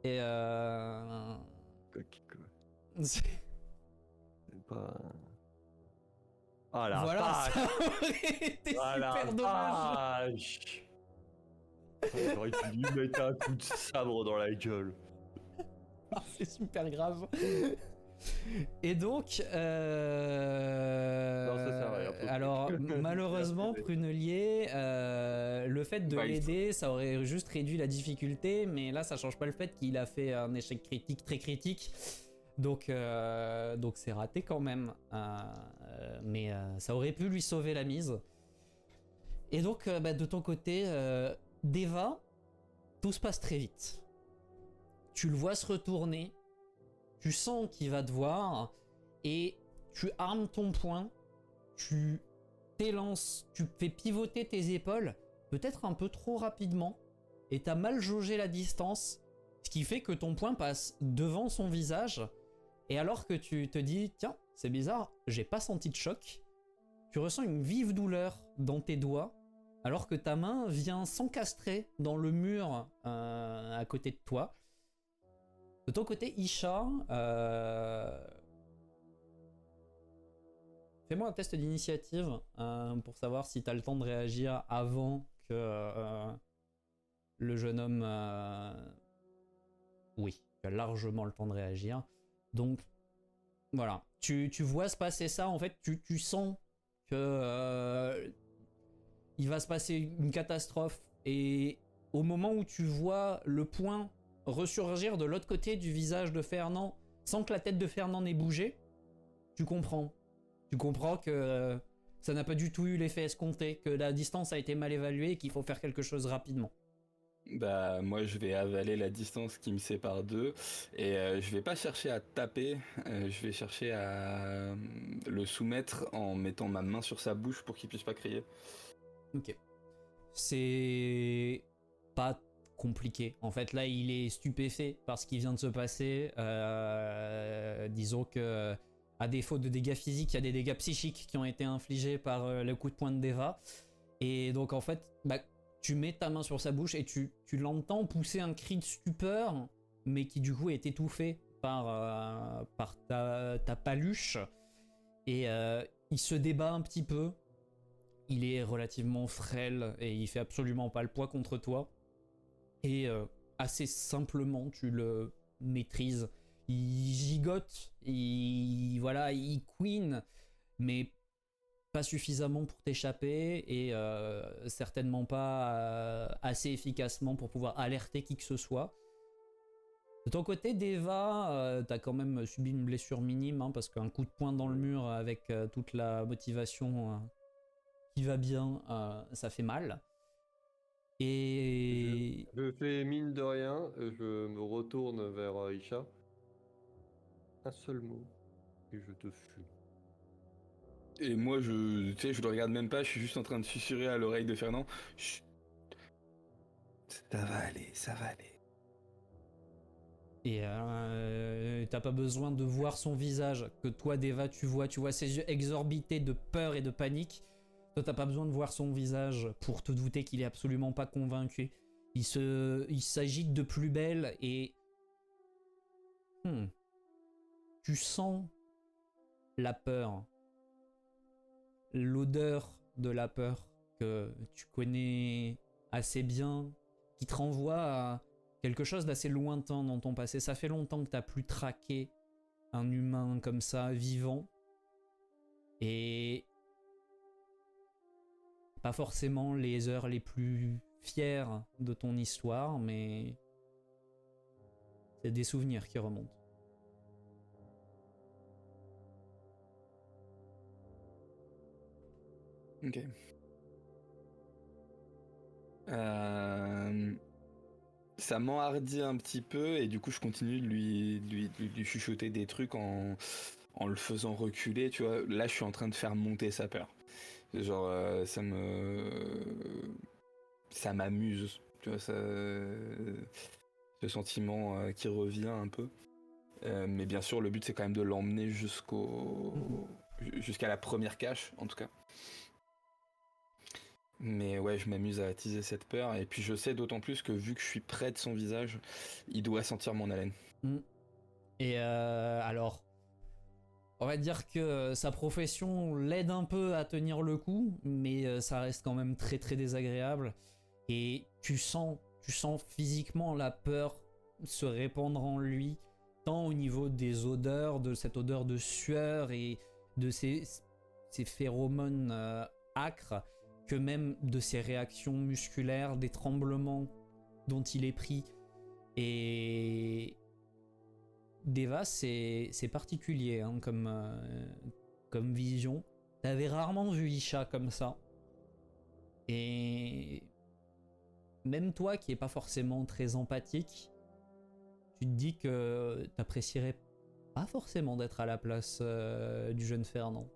Et C'est pas... Ah la voilà, vache. ça aurait été super dommage. J'aurais dû lui mettre un coup de sabre dans la gueule. C'est super grave. Et donc, Non, ça sert à rien. alors malheureusement, Prunelier, le fait de l'aider, ça aurait juste réduit la difficulté, mais là, ça change pas le fait qu'il a fait un échec critique très critique. Donc c'est raté quand même, mais ça aurait pu lui sauver la mise. Et donc, de ton côté, Deva, tout se passe très vite. Tu le vois se retourner, tu sens qu'il va te voir, et tu armes ton poing, tu t'élances, tu fais pivoter tes épaules, peut-être un peu trop rapidement, et t'as mal jaugé la distance, ce qui fait que ton poing passe devant son visage, et alors que tu te dis, tiens, c'est bizarre, j'ai pas senti de choc, tu ressens une vive douleur dans tes doigts, alors que ta main vient s'encastrer dans le mur à côté de toi. De ton côté, Isha, fais-moi un test d'initiative pour savoir si tu as le temps de réagir avant que le jeune homme... Oui, tu as largement le temps de réagir. Donc, voilà. Tu vois se passer ça, en fait, tu sens que il va se passer une catastrophe. Et au moment où tu vois le poing ressurgir de l'autre côté du visage de Fernand, sans que la tête de Fernand n'ait bougé, tu comprends. Tu comprends que ça n'a pas du tout eu l'effet escompté, que la distance a été mal évaluée et qu'il faut faire quelque chose rapidement. Bah moi je vais avaler la distance qui me sépare d'eux et je vais pas chercher à taper, je vais chercher à le soumettre en mettant ma main sur sa bouche pour qu'il puisse pas crier. Ok. C'est pas compliqué. En fait, là, il est stupéfait par ce qui vient de se passer. Disons que, à défaut de dégâts physiques, il y a des dégâts psychiques qui ont été infligés par le coup de poing de Deva. Et donc, en fait, tu mets ta main sur sa bouche et tu l'entends pousser un cri de stupeur, mais qui du coup est étouffé par ta paluche. Et il se débat un petit peu. Il est relativement frêle et il fait absolument pas le poids contre toi. Et assez simplement, tu le maîtrises. Il gigote, il queen, mais pas suffisamment pour t'échapper et certainement pas assez efficacement pour pouvoir alerter qui que ce soit. De ton côté, Deva, t'as quand même subi une blessure minime, hein, parce qu'un coup de poing dans le mur avec toute la motivation qui va bien, ça fait mal. Et... Je fais mine de rien, je me retourne vers Isha. Un seul mot, et je te fume. Et moi, tu sais, je le regarde même pas, je suis juste en train de susurrer à l'oreille de Fernand. Chut. Ça va aller, ça va aller. Et t'as pas besoin de voir son visage, que toi, Deva, tu vois ses yeux exorbités de peur et de panique. Toi, t'as pas besoin de voir son visage pour te douter qu'il est absolument pas convaincu. Il s'agite de plus belle et... Tu sens la peur. L'odeur de la peur que tu connais assez bien, qui te renvoie à quelque chose d'assez lointain dans ton passé. Ça fait longtemps que t'as plus traqué un humain comme ça, vivant. Et pas forcément les heures les plus fières de ton histoire, mais c'est des souvenirs qui remontent. Ok. Ça m'enhardit un petit peu et du coup je continue de lui chuchoter des trucs en le faisant reculer, tu vois. Là je suis en train de faire monter sa peur. Genre ça m'amuse, tu vois, ce sentiment qui revient un peu. Mais bien sûr le but c'est quand même de l'emmener jusqu'à la première cache en tout cas. Mais ouais, je m'amuse à attiser cette peur, et puis je sais d'autant plus que vu que je suis près de son visage, il doit sentir mon haleine. Et alors, on va dire que sa profession l'aide un peu à tenir le coup, mais ça reste quand même très très désagréable. Et tu sens physiquement la peur se répandre en lui, tant au niveau des odeurs, de cette odeur de sueur et de ces phéromones âcres, que même de ses réactions musculaires, des tremblements dont il est pris. Et Deva, c'est particulier hein, comme vision. T'avais rarement vu Isha comme ça. Et même toi qui est pas forcément très empathique, tu te dis que t'apprécierais pas forcément d'être à la place du jeune Fernand.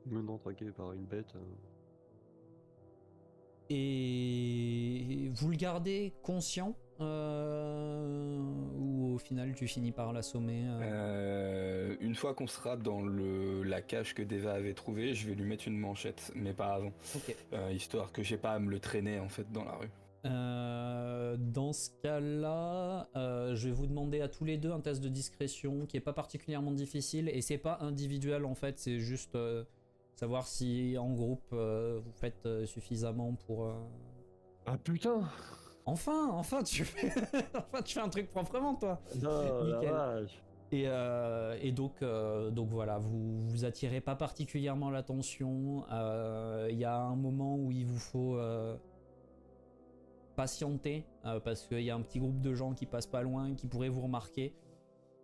Mais non, traqué par une bête. Et vous le gardez conscient ou au final tu finis par l'assommer Une fois qu'on sera dans la cage que Deva avait trouvée, je vais lui mettre une manchette, mais pas avant. Ok. Histoire que j'ai pas à me le traîner en fait dans la rue. Dans ce cas-là, je vais vous demander à tous les deux un test de discrétion qui est pas particulièrement difficile et c'est pas individuel en fait, c'est juste savoir si en groupe vous faites suffisamment pour. Ah putain! Enfin tu fais, enfin tu fais un truc proprement toi. Non, Nickel. la vache. Et donc voilà, vous attirez pas particulièrement l'attention. Il y a un moment où il vous faut patienter parce qu'il y a un petit groupe de gens qui passent pas loin, qui pourraient vous remarquer.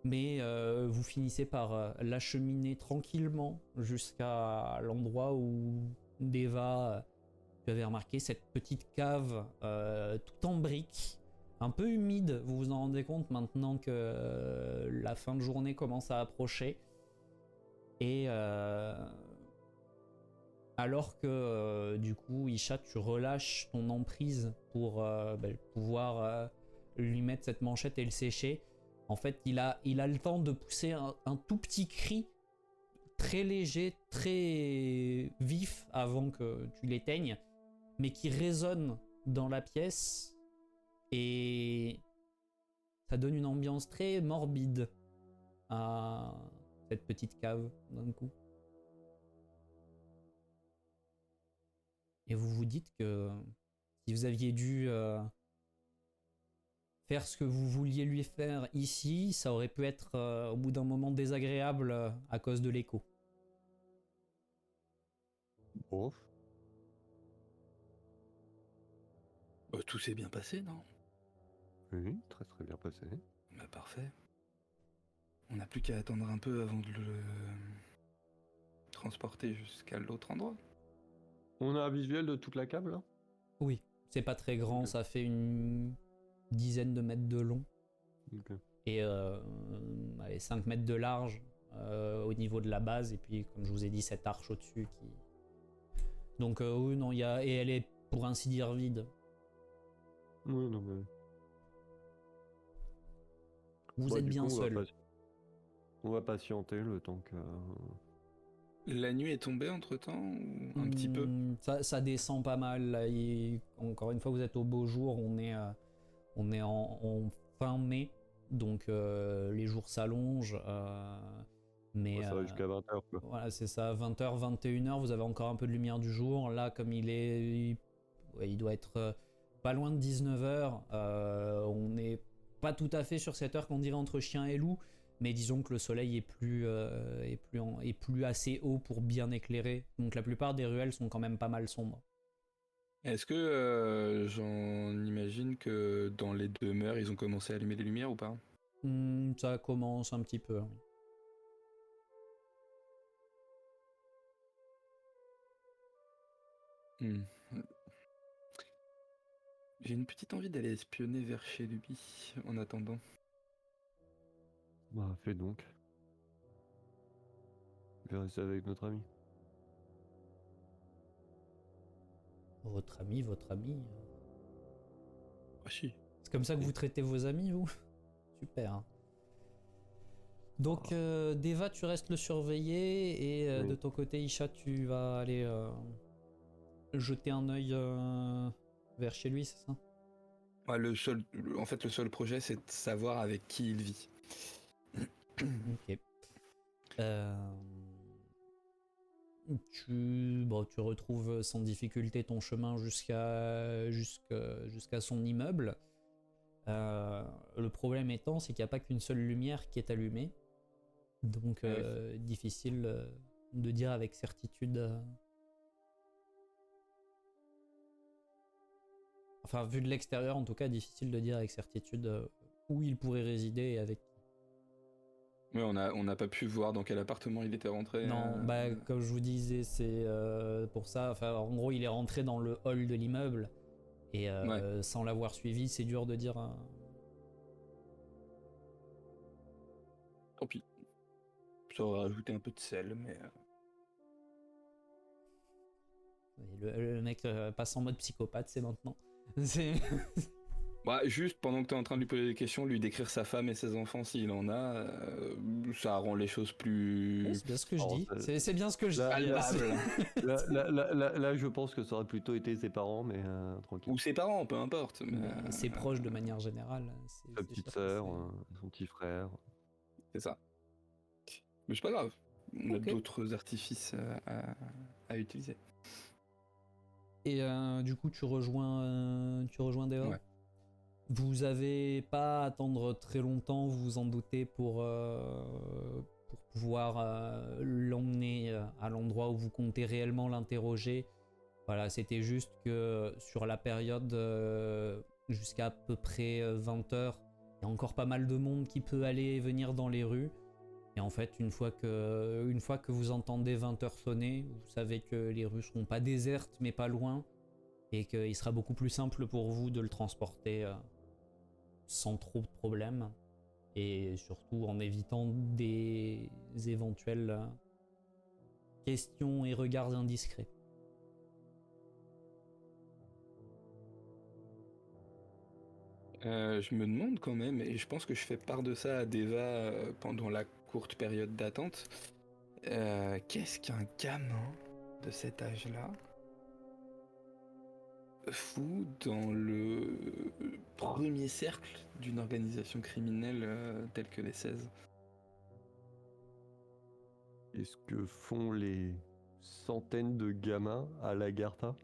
Mais vous finissez par l'acheminer tranquillement jusqu'à l'endroit où Deva, tu avais remarqué cette petite cave tout en briques, un peu humide. Vous vous en rendez compte maintenant que la fin de journée commence à approcher. Et alors que du coup, Isha, tu relâches ton emprise pour pouvoir lui mettre cette manchette et le sécher. En fait, il a le temps de pousser un tout petit cri très léger, très vif avant que tu l'éteignes, mais qui résonne dans la pièce et ça donne une ambiance très morbide à cette petite cave d'un coup. Et vous vous dites que si vous aviez dû faire ce que vous vouliez lui faire ici, ça aurait pu être au bout d'un moment désagréable à cause de l'écho. Oh. Tout s'est bien passé, non? Oui, très très bien passé. Bah parfait. On n'a plus qu'à attendre un peu avant de le transporter jusqu'à l'autre endroit. On a un visuel de toute la cave là? Oui, c'est pas très grand, Ok. ça fait une dizaine de mètres de long Ok. et allez, 5 mètres de large au niveau de la base, et puis comme je vous ai dit, cette arche au-dessus qui... Donc oui, non, il y a... Et elle est pour ainsi dire vide. Oui, non mais. Vous Bah, êtes du bien coup, seul. on va patienter le temps que. La nuit est tombée entre-temps ou un petit peu? Ça descend pas mal. Là, encore une fois, vous êtes au beau jour. On est en fin mai, donc les jours s'allongent. Mais Ouais, ça va jusqu'à 20h quoi. voilà, c'est ça, 20h, 21h, vous avez encore un peu de lumière du jour. Là, comme ouais, il doit être pas loin de 19h. On n'est pas tout à fait sur cette heure qu'on dirait entre chien et loup, mais disons que le soleil est plus assez haut pour bien éclairer. Donc la plupart des ruelles sont quand même pas mal sombres. Est-ce que j'en imagine que dans les demeures, ils ont commencé à allumer les lumières ou pas? Ça commence un petit peu, oui. Hmm. J'ai une petite envie d'aller espionner vers chez lui en attendant. Bah, fais donc. Je vais rester avec notre ami. Votre ami, votre ami. Ah si. C'est comme ça que vous traitez vos amis, vous? Super, hein. Donc Deva, tu restes le surveiller, et Oui. de ton côté, Isha, tu vas aller jeter un œil vers chez lui, c'est ça? Ouais, en fait, le seul projet, c'est de savoir avec qui il vit. Ok. Euh, tu retrouves sans difficulté ton chemin jusqu'à son immeuble. Le problème étant, c'est qu'il n'y a pas qu'une seule lumière qui est allumée. Donc Ah oui. difficile de dire avec certitude. Enfin, vu de l'extérieur, en tout cas, difficile de dire avec certitude où il pourrait résider et avec. Mais on n'a pas pu voir dans quel appartement il était rentré. Non, bah comme je vous disais, c'est pour ça. Enfin, en gros, il est rentré dans le hall de l'immeuble, et Ouais, sans l'avoir suivi, c'est dur de dire. tant pis. Ça aurait rajouté un peu de sel, mais... Le mec passe en mode psychopathe, c'est maintenant. C'est Bah, juste pendant que t'es en train de lui poser des questions, lui décrire sa femme et ses enfants s'il en a, ça rend les choses plus c'est bien ce que je Oh, dis. ça- C'est bien ce que je Là, dis. palpables. là, je pense que ça aurait plutôt été ses parents, mais tranquille. Ou ses parents, peu importe. Mais c'est proche de manière générale. Sa C'est petite sûr que sœur, c'est- son petit frère. c'est ça. Mais c'est pas grave. On a Ok. d'autres artifices à utiliser. Et du coup, tu rejoins Deva. Ouais. Vous avez pas à attendre très longtemps, vous vous en doutez, pour pouvoir l'emmener à l'endroit où vous comptez réellement l'interroger. Voilà, c'était juste que sur la période jusqu'à peu près 20h, il y a encore pas mal de monde qui peut aller et venir dans les rues. Et en fait, une fois que vous entendez 20h sonner, vous savez que les rues seront pas désertes, mais pas loin, et qu'il sera beaucoup plus simple pour vous de le transporter sans trop de problèmes, et surtout en évitant des éventuelles questions et regards indiscrets. Je me demande quand même, et je pense que je fais part de ça à Deva pendant la courte période d'attente, qu'est-ce qu'un gamin de cet âge-là fout dans le premier cercle d'une organisation criminelle telle que les 16? Est-ce que font les centaines de gamins à l'Agartha?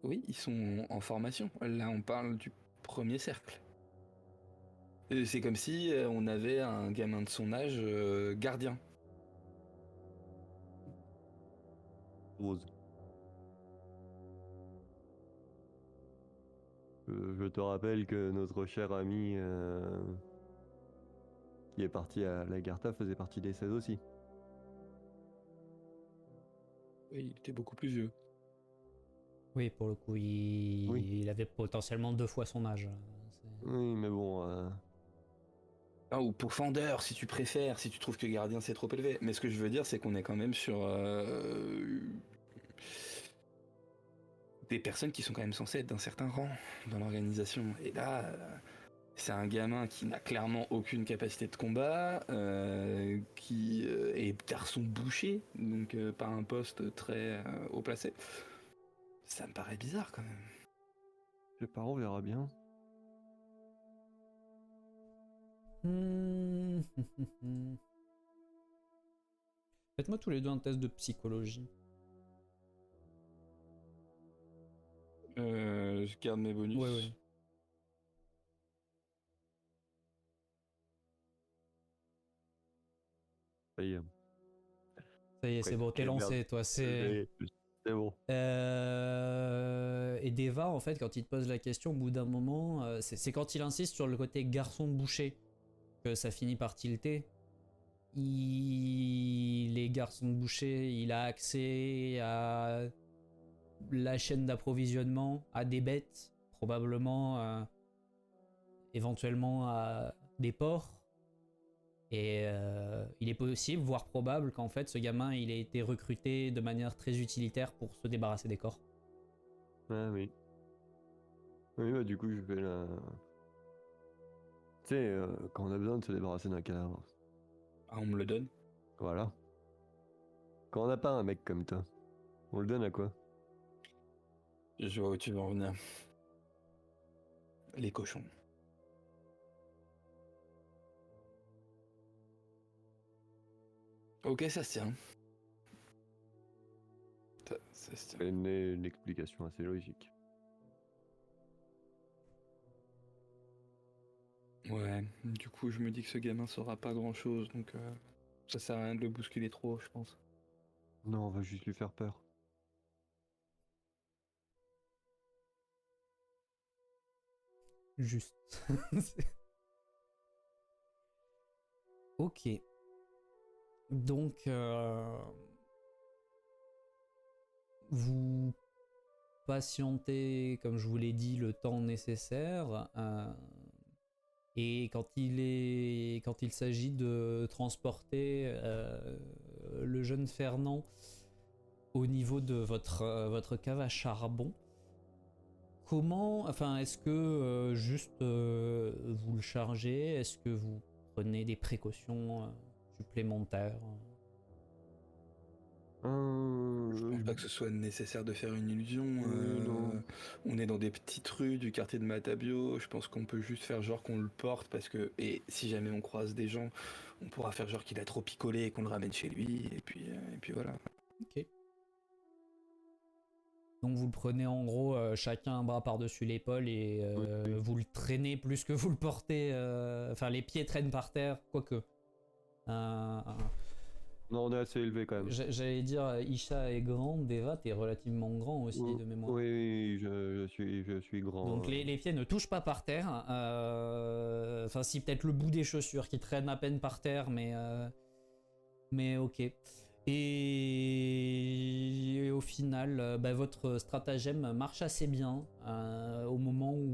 Oui, ils sont en formation. Là, on parle du premier cercle. Et c'est comme si on avait un gamin de son âge gardien. Rose. Je te rappelle que notre cher ami qui est parti à la Gartha faisait partie des 16 aussi. Oui, il était beaucoup plus vieux. Oui, pour le coup, Oui. il avait potentiellement 2 fois son âge. Oui, mais bon. Ah, ou pour Fender, si tu préfères, si tu trouves que gardien c'est trop élevé. Mais ce que je veux dire, c'est qu'on est quand même sur des personnes qui sont quand même censées être d'un certain rang dans l'organisation. Et là, c'est un gamin qui n'a clairement aucune capacité de combat, qui est garçon boucher, donc pas un poste très haut placé. Ça me paraît bizarre quand même. Je sais pas, on verra bien. Faites-moi tous les deux un test de psychologie. Je garde mes bonus. Ouais. Ça y est. Ça y est, c'est bon, t'es lancé, toi. C'est bon. Et Deva, en fait, quand il te pose la question, au bout d'un moment, c'est quand il insiste sur le côté garçon boucher que ça finit par tilter. Les garçons de boucher, il a accès à la chaîne d'approvisionnement, à des bêtes, probablement, éventuellement à des porcs. Et il est possible, voire probable, qu'en fait ce gamin il ait été recruté de manière très utilitaire pour se débarrasser des corps. Ah oui. Oui, bah du coup je vais la... Tu sais, quand on a besoin de se débarrasser d'un cadavre. Ah, on me le donne. Voilà. Quand on n'a pas un mec comme toi, on le donne à quoi? Je vois où tu veux en venir. Les cochons. Ok, ça se tient. Ça se tient. C'est une explication assez logique. Ouais, du coup, je me dis que ce gamin saura pas grand chose, donc ça sert à rien de le bousculer trop, je pense. Non, on va juste lui faire peur. Juste. Ok. Donc, vous patientez, comme je vous l'ai dit, le temps nécessaire. Et quand il s'agit de transporter le jeune Fernand au niveau de votre cave à charbon, comment, enfin, est-ce que juste vous le chargez? Est-ce que vous prenez des précautions supplémentaires? Je pense pas que ce soit nécessaire de faire une illusion. Non. On est dans des petites rues du quartier de Matabio. Je pense qu'on peut juste faire genre qu'on le porte parce que, et si jamais on croise des gens, on pourra faire genre qu'il a trop picolé et qu'on le ramène chez lui. Et puis voilà. Ok. Donc vous le prenez en gros chacun un bras par-dessus l'épaule et Oui. vous le traînez plus que vous le portez. Enfin les pieds traînent par terre, quoique. Non, on est assez élevé quand même. J'allais dire Isha est grande, Deva t'es relativement grand aussi de mémoire. Oui, je suis grand. Donc les pieds ne touchent pas par terre. Enfin si peut-être le bout des chaussures qui traîne à peine par terre, mais ok. Et au final, votre stratagème marche assez bien au moment où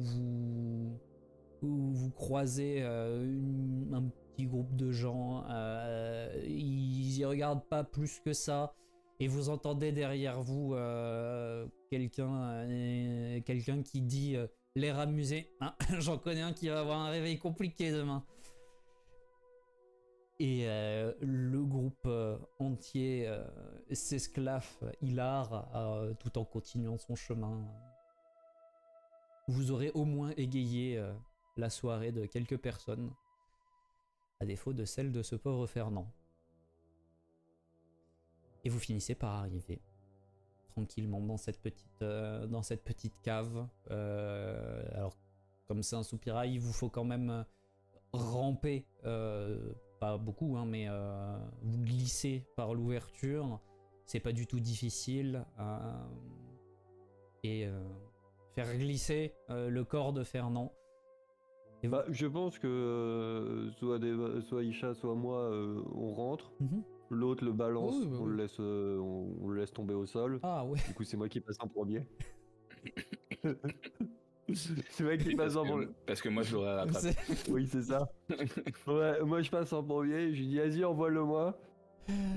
vous croisez un petit groupe de gens. Ils y regardent pas plus que ça. Et vous entendez derrière vous quelqu'un qui dit l'air amusé. Hein, j'en connais un qui va avoir un réveil compliqué demain. Et le groupe entier s'esclaffe hilar tout en continuant son chemin. Vous aurez au moins égayé la soirée de quelques personnes, à défaut de celle de ce pauvre Fernand. Et vous finissez par arriver tranquillement dans cette petite cave. Alors, comme c'est un soupirail, il vous faut quand même ramper. Pas beaucoup, hein, mais vous glissez par l'ouverture, c'est pas du tout difficile. Et faire glisser le corps de Fernand. Et Bah, je pense que soit Isha, soit moi, on rentre. Mhm. L'autre le balance, Oui, bah on, oui. on le laisse tomber au sol. Ah ouais. Du coup, c'est moi qui passe en premier. C'est moi qui passe Parce en premier. parce que moi je l'aurais rattrapé. Oui, c'est ça. Ouais, moi je passe en premier, je lui dis vas-y, envoie-le-moi.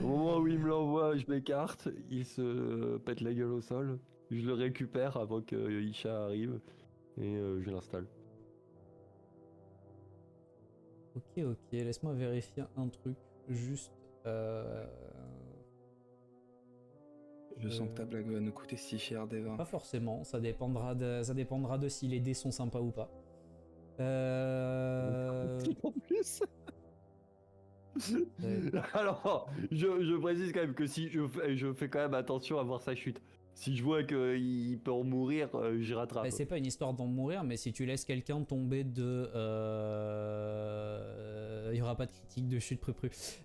Au moment où il me l'envoie, je m'écarte, il se pète la gueule au sol. Je le récupère avant que Isha arrive et je l'installe. Ok, laisse-moi vérifier un truc. Juste. Je sens que ta blague va nous coûter si cher, Deva. Pas forcément, ça dépendra de si les dés sont sympas ou pas. En plus. Ouais. Alors, je précise quand même que si je fais quand même attention à voir sa chute. Si je vois qu'il peut en mourir, j'y rattrape. Bah, c'est pas une histoire d'en mourir, mais si tu laisses quelqu'un tomber de. Il y aura pas de critique de chute pru.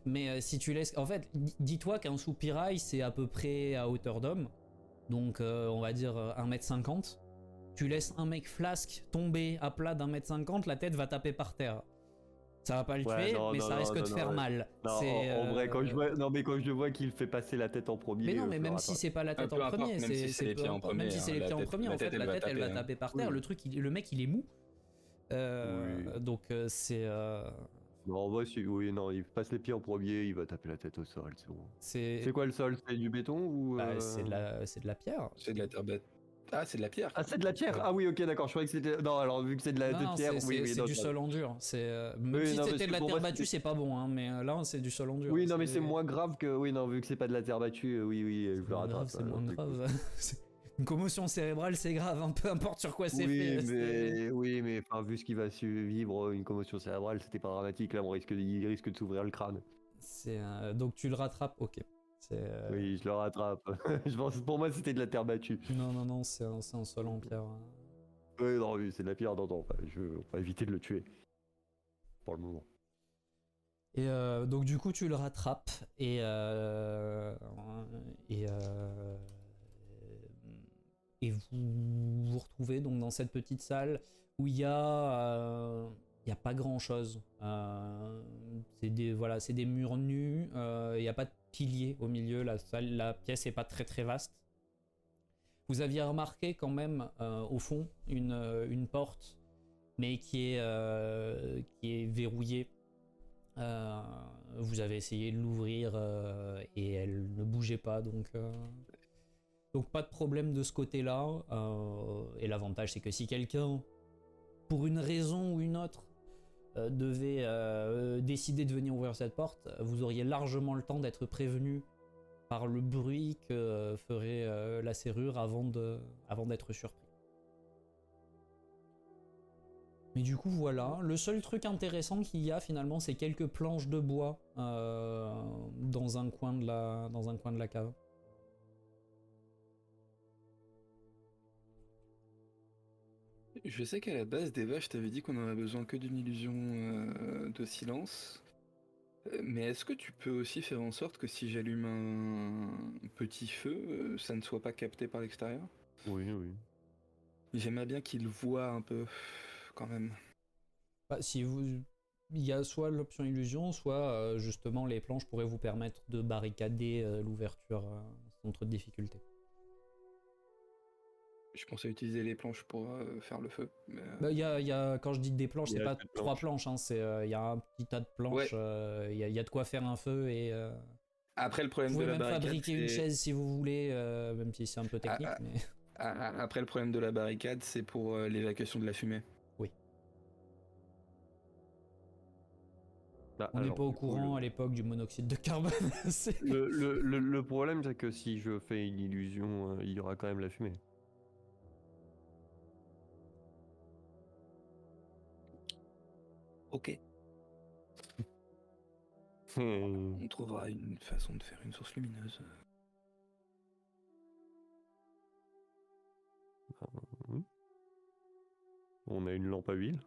Mais si tu laisses. En fait, dis-toi qu'un soupirail, c'est à peu près à hauteur d'homme. Donc, on va dire 1m50. Tu laisses un mec flasque tomber à plat d'1m50, la tête va taper par terre. Ça va pas le Ouais, tuer, non, mais non, ça non, risque non, de non, faire ouais. mal. Non, C'est, en vrai, quand je vois, non, mais quand je vois qu'il fait passer la tête en premier. Mais non, mais je le même si rattrape. c'est pas la tête peu en importe, premier, même si c'est les peu pieds en importe. premier, Même si c'est hein, les la pieds en tête- premier, la en fait, tête, elle la va tête, elle va taper, hein. taper par terre. Oui. Le mec, il est mou. Oui. Donc, c'est. Non, en vrai, oui, non, il passe les pieds en premier, il va taper la tête au sol, c'est bon. C'est C'est quoi le sol? C'est du béton ou bah, c'est de la pierre. C'est de la terre bête. Ah, c'est de la pierre. Ah, c'est de la pierre? Ah oui, ok, d'accord, je croyais que c'était. Non, alors vu que c'est de la Non, pierre, c'est oui, oui, c'est non, du ça- sol en dur. Même Oui, si non, parce c'était de que la pour terre moi, battue, c'était- c'est pas bon, hein, mais là, c'est du sol en dur. Oui, non, mais c'est moins grave que. Oui, non, vu que c'est pas de la terre battue, oui, oui, je le moins rattrape. grave, c'est moins grave. Une commotion cérébrale, c'est grave, hein, peu importe sur quoi c'est Oui, fait. mais enfin, vu ce qu'il va vivre, une commotion cérébrale, c'était pas dramatique. Là, il risque de s'ouvrir le crâne. Donc tu le rattrapes, ok. Oui, je le rattrape. Je pense, pour moi, c'était de la terre battue. Non, c'est un sol en pierre. Oui, non, oui, c'est de la pierre, non, on va éviter de le tuer. Pour le moment. Et donc du coup tu le rattrapes et vous vous retrouvez donc dans cette petite salle où il y a pas grand chose. C'est des murs nus. Il n'y a pas de piliers au milieu. La pièce est pas très très vaste. Vous aviez remarqué quand même au fond une porte, mais qui est verrouillée. Vous avez essayé de l'ouvrir et elle ne bougeait pas, donc pas de problème de ce côté-là. Et l'avantage, c'est que si quelqu'un, pour une raison ou une autre, devait décider de venir ouvrir cette porte, vous auriez largement le temps d'être prévenu par le bruit que ferait la serrure avant d'être surpris. Mais du coup voilà, le seul truc intéressant qu'il y a finalement, c'est quelques planches de bois dans un coin de la cave. Je sais qu'à la base, Deva, je t'avais dit qu'on en a besoin que d'une illusion de silence. Mais est-ce que tu peux aussi faire en sorte que si j'allume un petit feu, ça ne soit pas capté par l'extérieur? Oui, oui. J'aimerais bien qu'il voit un peu, quand même. Bah, il y a soit l'option illusion, soit justement les planches pourraient vous permettre de barricader l'ouverture sans trop de difficulté. Je pensais utiliser les planches pour faire le feu. Mais, Bah, quand je dis des planches, Il y c'est a pas que de 3 planches. planches, hein, il y a un petit tas de planches, il y a de quoi faire un feu et Après, le vous problème de pouvez la même barricade, fabriquer une c'est- chaise si vous voulez, même si c'est un peu technique. Ah, Mais... Après, le problème de la barricade, c'est pour l'évacuation de la fumée. Oui. Bah, On n'est alors, pas au du coup, courant à l'époque du monoxyde de carbone. le problème, c'est que si je fais une illusion, il y aura quand même la fumée. Ok. On trouvera une façon de faire une source lumineuse. On a une lampe à huile.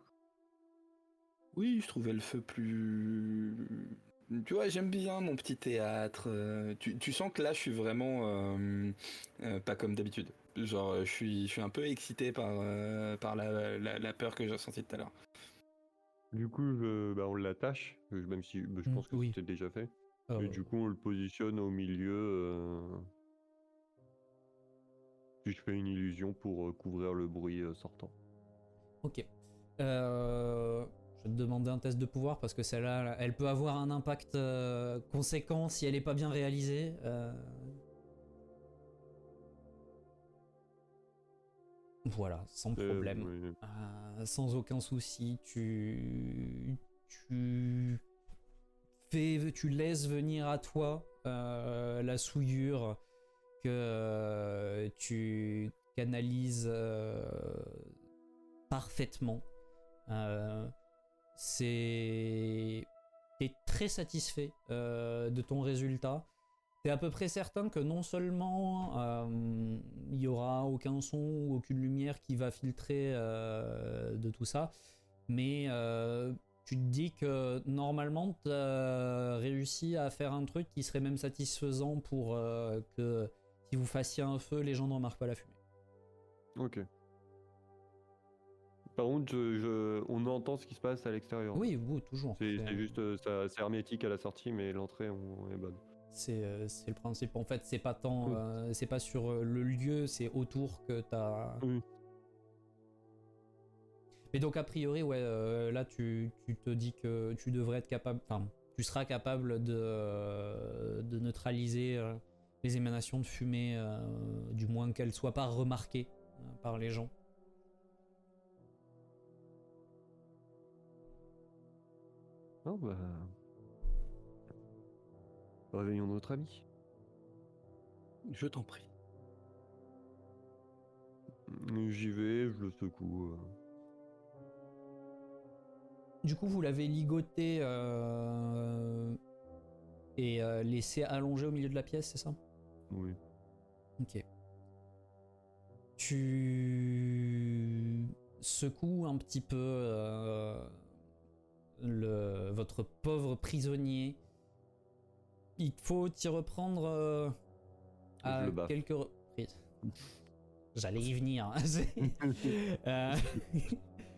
Oui, je trouvais le feu plus... Tu vois, j'aime bien mon petit théâtre. Tu sens que là, je suis vraiment pas comme d'habitude. Genre, je suis un peu excité par la peur que j'ai ressentie tout à l'heure. Du coup, on l'attache, même si je pense que oui. c'était déjà fait. Euh, Et du coup, on le positionne au milieu. Puis je fais une illusion pour couvrir le bruit sortant. Ok. Je vais te demander un test de pouvoir parce que celle-là, elle peut avoir un impact conséquent si elle n'est pas bien réalisée. Voilà, sans problème. Oui. Sans aucun souci, tu laisses venir à toi la souillure que tu canalises parfaitement. T'es très satisfait de ton résultat. T'es à peu près certain que non seulement il y aura aucun son ou aucune lumière qui va filtrer de tout ça, mais tu te dis que normalement t'as réussi à faire un truc qui serait même satisfaisant pour que si vous fassiez un feu, les gens ne remarquent pas la fumée. Ok. Par contre, on entend ce qui se passe à l'extérieur. Oui, vous, toujours. C'est juste, c'est hermétique à la sortie, mais l'entrée, on est bonne. C'est le principe. En fait, c'est pas tant, c'est pas sur le lieu, c'est autour que t'as. Oui. Mais donc a priori, ouais, là tu te dis que tu devrais être capable, enfin, tu seras capable de neutraliser les émanations de fumée, du moins qu'elles soient pas remarquées par les gens. Oh bah. Réveillons notre ami. Je t'en prie. J'y vais, je le secoue. Du coup, vous l'avez ligoté et laissé allongé au milieu de la pièce, c'est ça? Oui. Ok. Tu secoues un petit peu votre pauvre prisonnier. Il faut t'y reprendre à le baffe. quelques reprises. J'allais y venir.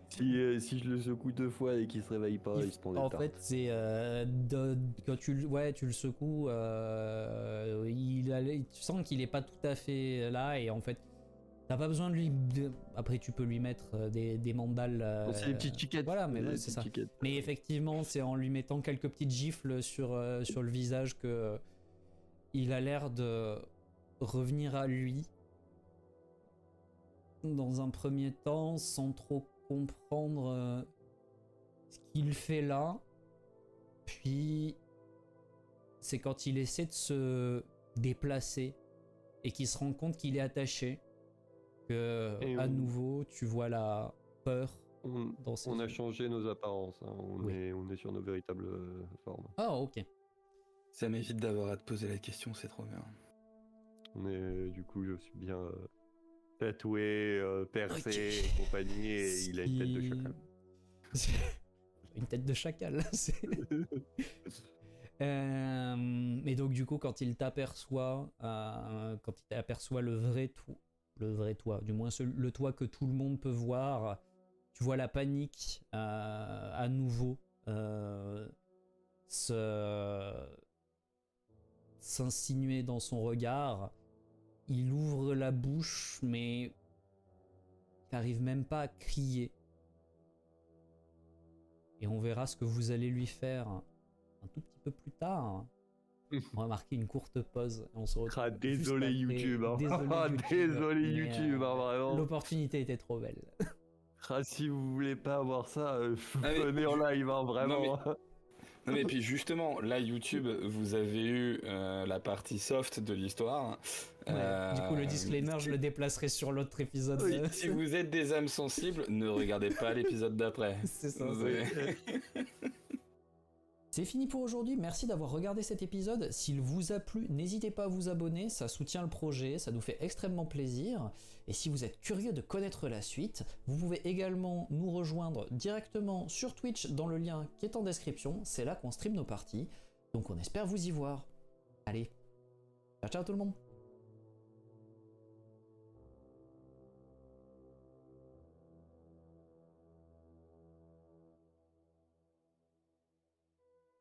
Si je le secoue 2 fois et qu'il se réveille pas, il se prend des En tartes. fait, c'est quand tu le secoues, tu sens qu'il est pas tout à fait là et en fait, t'as pas besoin de lui. Après, tu peux lui mettre des mandales. C'est des petites chiquettes. Voilà, mais c'est ça. Mais effectivement, c'est en lui mettant quelques petites gifles sur le visage que il a l'air de revenir à lui. Dans un premier temps, sans trop comprendre ce qu'il fait là. Puis, c'est quand il essaie de se déplacer et qu'il se rend compte qu'il est attaché que, à nouveau, tu vois la peur dans ses On a yeux. changé nos apparences. Hein. On est sur nos véritables formes. Ah, ok. Ça m'évite d'avoir à te poser la question, c'est trop bien. Du coup, je suis bien tatoué, percé et compagnie, et il a une tête de chacal. Une tête de chacal. Et donc du coup, quand il t'aperçoit, le vrai toit, du moins le toit que tout le monde peut voir, tu vois la panique à nouveau s'insinuer dans son regard. Il ouvre la bouche, mais il n'arrive même pas à crier. Et on verra ce que vous allez lui faire un tout petit peu plus tard. On va marquer une courte pause et on se retrouve. Désolé YouTube, hein. Désolé YouTube, vraiment. L'opportunité était trop belle. Si vous voulez pas avoir ça, venez en live, hein, vraiment. Non mais puis justement, là YouTube, vous avez eu la partie soft de l'histoire. Ouais, du coup le disclaimer, je le déplacerai sur l'autre épisode. Oui, si vous êtes des âmes sensibles, ne regardez pas l'épisode d'après. C'est ça. C'est fini pour aujourd'hui, merci d'avoir regardé cet épisode. S'il vous a plu, n'hésitez pas à vous abonner, ça soutient le projet, ça nous fait extrêmement plaisir. Et si vous êtes curieux de connaître la suite, vous pouvez également nous rejoindre directement sur Twitch dans le lien qui est en description, c'est là qu'on stream nos parties. Donc on espère vous y voir. Allez, ciao ciao tout le monde.